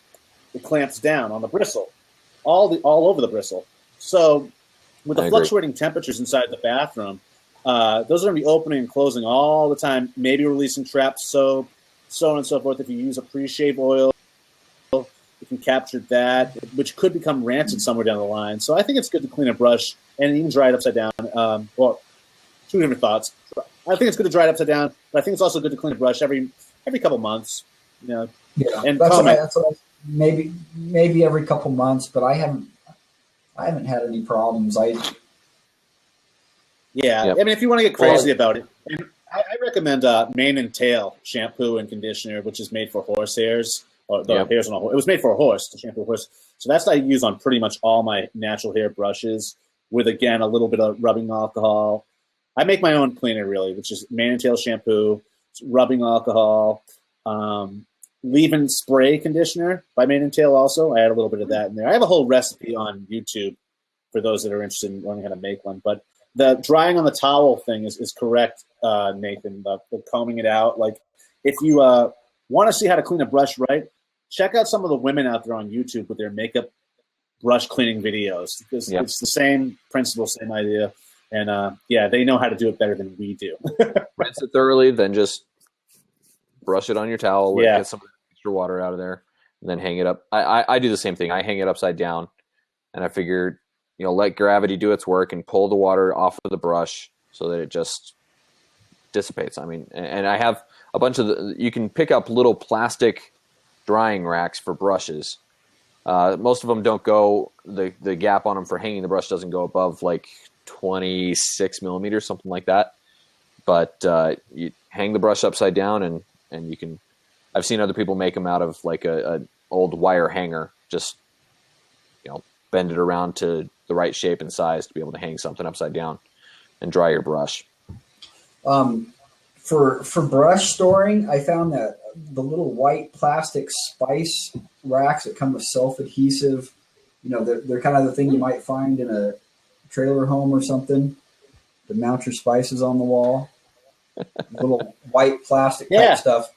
it clamps down on the bristle, all over the bristle. So with the fluctuating temperatures inside the bathroom, those are going to be opening and closing all the time, maybe releasing trapped soap, so on and so forth. If you use a pre-shave oil, you can capture that, which could become rancid somewhere down the line. So I think it's good to clean a brush and even dry it upside down. Well, two different thoughts. I think it's good to dry it upside down, but I think it's also good to clean a brush every couple months. And maybe every couple months, but I haven't had any problems. I mean, if you want to get crazy about it, I recommend mane and tail shampoo and conditioner, which is made for horse hairs. Or the hairs on a horse. It was made for a horse, to shampoo a horse. So that's what I use on pretty much all my natural hair brushes with, again, a little bit of rubbing alcohol. I make my own cleaner, really, which is mane and tail shampoo, rubbing alcohol, leave-in spray conditioner by Mane and Tail also. I add a little bit of that in there. I have a whole recipe on YouTube for those that are interested in learning how to make one. But the drying on the towel thing is correct, Nathan, the combing it out. Like, if you want to see how to clean a brush right, check out some of the women out there on YouTube with their makeup brush cleaning videos. Because it's the same principle, same idea. And, they know how to do it better than we do. Rinse it thoroughly, then just brush it on your towel, get some extra water out of there, and then hang it up. I do the same thing. I hang it upside down, and I figured, let gravity do its work and pull the water off of the brush so that it just dissipates. I mean, and I have a bunch of you can pick up little plastic drying racks for brushes. Most of them don't go, the gap on them for hanging the brush doesn't go above like 26 millimeters, something like that. But you hang the brush upside down and you can, I've seen other people make them out of like a old wire hanger, just, bend it around to the right shape and size to be able to hang something upside down and dry your brush. For brush storing, I found that the little white plastic spice racks that come with self-adhesive, they're kind of the thing you might find in a trailer home or something to mount your spices on the wall. Little white plastic type stuff.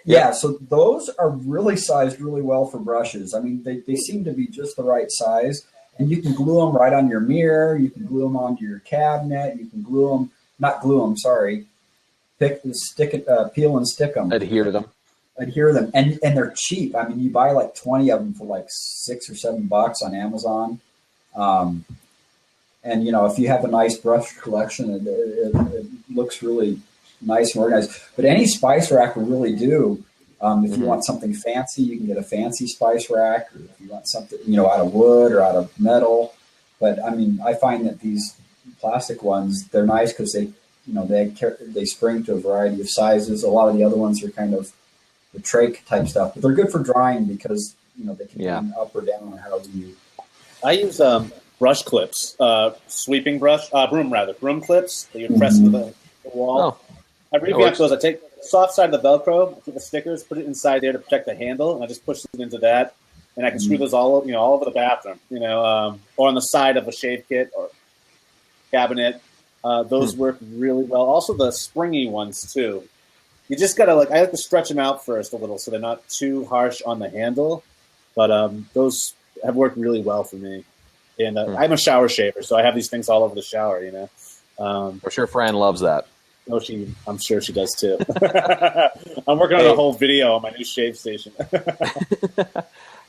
Yeah, so those are really sized really well for brushes. I mean, they seem to be just the right size. And you can glue them right on your mirror. You can glue them onto your cabinet. You can peel and stick them. Adhere to them. And they're cheap. I mean, you buy like 20 of them for like $6 or $7 on Amazon. And, if you have a nice brush collection, it looks really nice and organized. But any spice rack will really do. If you want something fancy, you can get a fancy spice rack. Or if you want something, out of wood or out of metal. But, I mean, I find that these plastic ones, they're nice because they spring to a variety of sizes. A lot of the other ones are kind of the trach type stuff. But they're good for drying because, they can be up or down on how you. I use brush clips, broom clips that you press into the wall. Oh, I revamped those. I take the soft side of the Velcro, I take the stickers, put it inside there to protect the handle, and I just push it into that, and I can screw those all over the bathroom, or on the side of a shave kit or cabinet. Those work really well. Also, the springy ones too. You just gotta I like to stretch them out first a little so they're not too harsh on the handle, but those have worked really well for me. And I'm a shower shaver, so I have these things all over the shower, I'm sure Fran loves that. Oh, I'm sure she does too. I'm working on a whole video on my new shave station.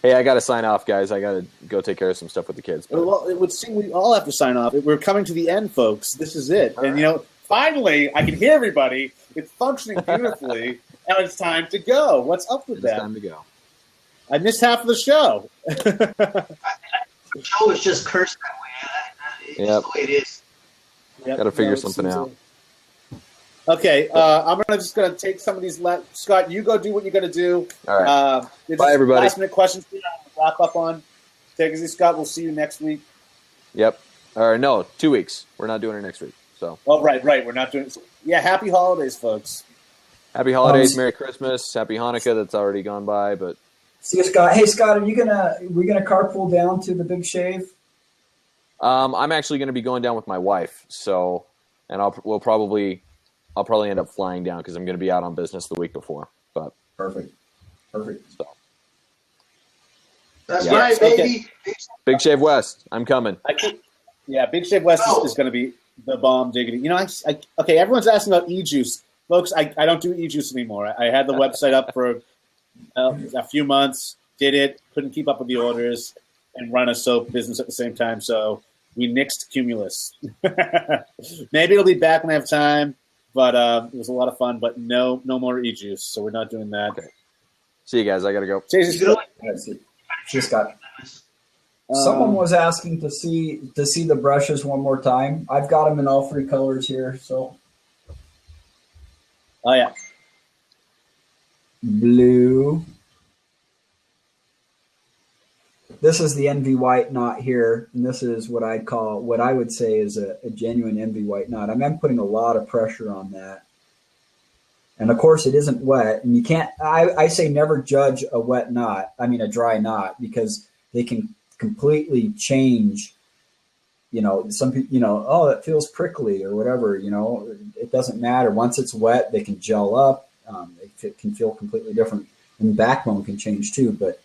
Hey, I got to sign off, guys. I got to go take care of some stuff with the kids. But... Well, it would seem we all have to sign off. We're coming to the end, folks. This is it. And, finally, I can hear everybody. It's functioning beautifully. Now it's time to go. What's up with that? It's time to go. I missed half of the show. The show is just cursed that way. It's the way it is. Got to figure something out. Okay, I'm just gonna take some of these. Scott, you go do what you got to do. All right. Bye, everybody. Last minute questions to wrap up on. Take it easy, Scott. We'll see you next week. Yep. Or no, 2 weeks. We're not doing it next week. So. Oh, right. We're not doing it. Yeah, happy holidays, folks. Happy holidays, Merry Christmas, Happy Hanukkah. That's already gone by, but. See you, Scott. Hey, Scott, are we gonna carpool down to the Big Shave? I'm actually going to be going down with my wife, so, and I'll probably end up flying down because I'm going to be out on business the week before. But perfect. So. That's right, baby. Okay. Big Shave West, I'm coming. Big Shave West is going to be the bomb diggity. You know, okay, everyone's asking about e-juice. Folks, I don't do e-juice anymore. I had the website up for a few months, did it, couldn't keep up with the orders, and run a soap business at the same time, so we nixed Cumulus. Maybe it'll be back when I have time, but it was a lot of fun, but no more e-juice, so we're not doing that. Okay. See you guys. I got to go. Just got. Someone was asking to see the brushes one more time. I've got them in all 3 colors here. So. Oh yeah. Blue. This is the envy white knot here, and this is what I would say is a genuine envy white knot. I'm putting a lot of pressure on that. And of course it isn't wet, and you can't, I say never judge a wet knot, a dry knot, because they can completely change, some people, oh, it feels prickly or whatever, it doesn't matter. Once it's wet, they can gel up. It can feel completely different, and the backbone can change too. But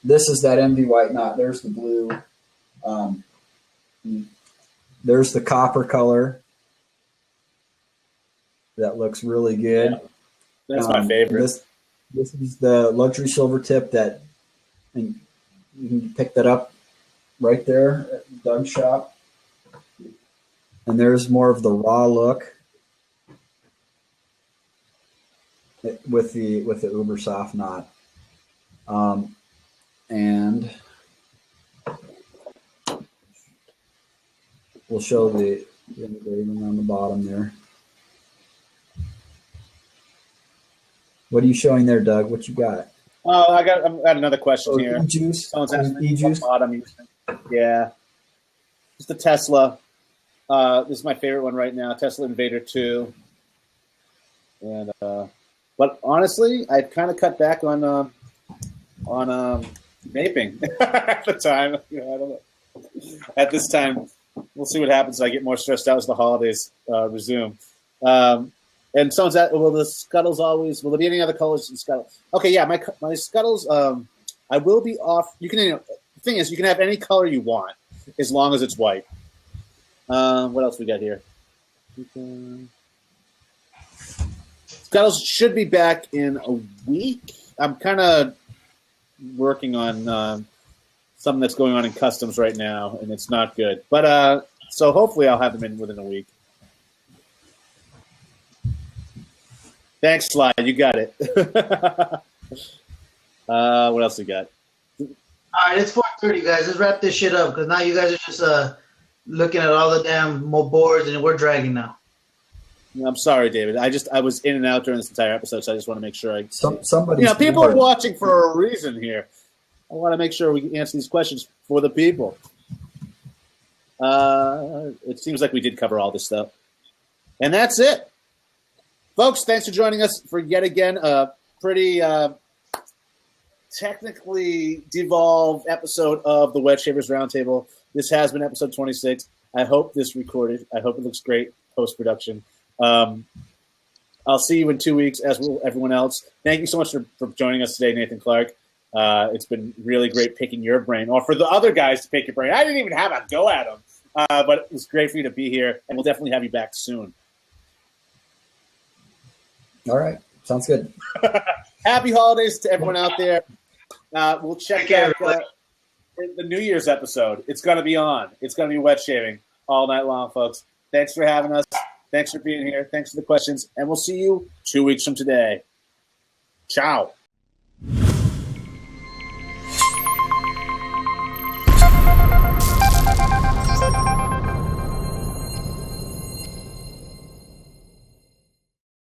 this is that envy white knot. There's the blue. There's the copper color. That looks really good. Yeah, that's my favorite. This is the luxury silver tip and you can pick that up right there at Doug's shop. And there's more of the raw look with the uber soft knot. And we'll show the engraving on the bottom there. What are you showing there, Doug? What you got? Oh, I've got another question here. E-juice. Someone's asking E-juice. bottom. Yeah. Just the Tesla. This is my favorite one right now, Tesla Invader 2. And but honestly, I've kind of cut back on vaping at the time. I don't know. At this time, we'll see what happens. I get more stressed out as the holidays resume. And someone's at, will the scuttles always, will there be any other colors in scuttles? Okay, yeah, my scuttles, I will be off. You can, the thing is, you can have any color you want as long as it's white. What else we got here? Scuttles should be back in a week. I'm kind of working on something that's going on in customs right now, and it's not good. But so hopefully I'll have them in within a week. Thanks, Sly. You got it. What else we got? All right, it's 4:30, guys. Let's wrap this shit up because now you guys are just looking at all the damn boards and we're dragging now. I'm sorry, David. I was in and out during this entire episode, so I just want to make sure somebody. People are watching for a reason here. I want to make sure we answer these questions for the people. It seems like we did cover all this stuff, and that's it. Folks, thanks for joining us for yet again a pretty technically devolved episode of the Wet Shavers Roundtable. This has been episode 26. I hope this recorded. I hope it looks great post-production. I'll see you in 2 weeks, as will everyone else. Thank you so much for joining us today, Nathan Clark. It's been really great picking your brain, or for the other guys to pick your brain. I didn't even have a go at them, but it was great for you to be here, and we'll definitely have you back soon. All right. Sounds good. Happy holidays to everyone out there. We'll check out the New Year's episode. It's going to be on. It's going to be wet shaving all night long, folks. Thanks for having us. Thanks for being here. Thanks for the questions. And we'll see you 2 weeks from today. Ciao.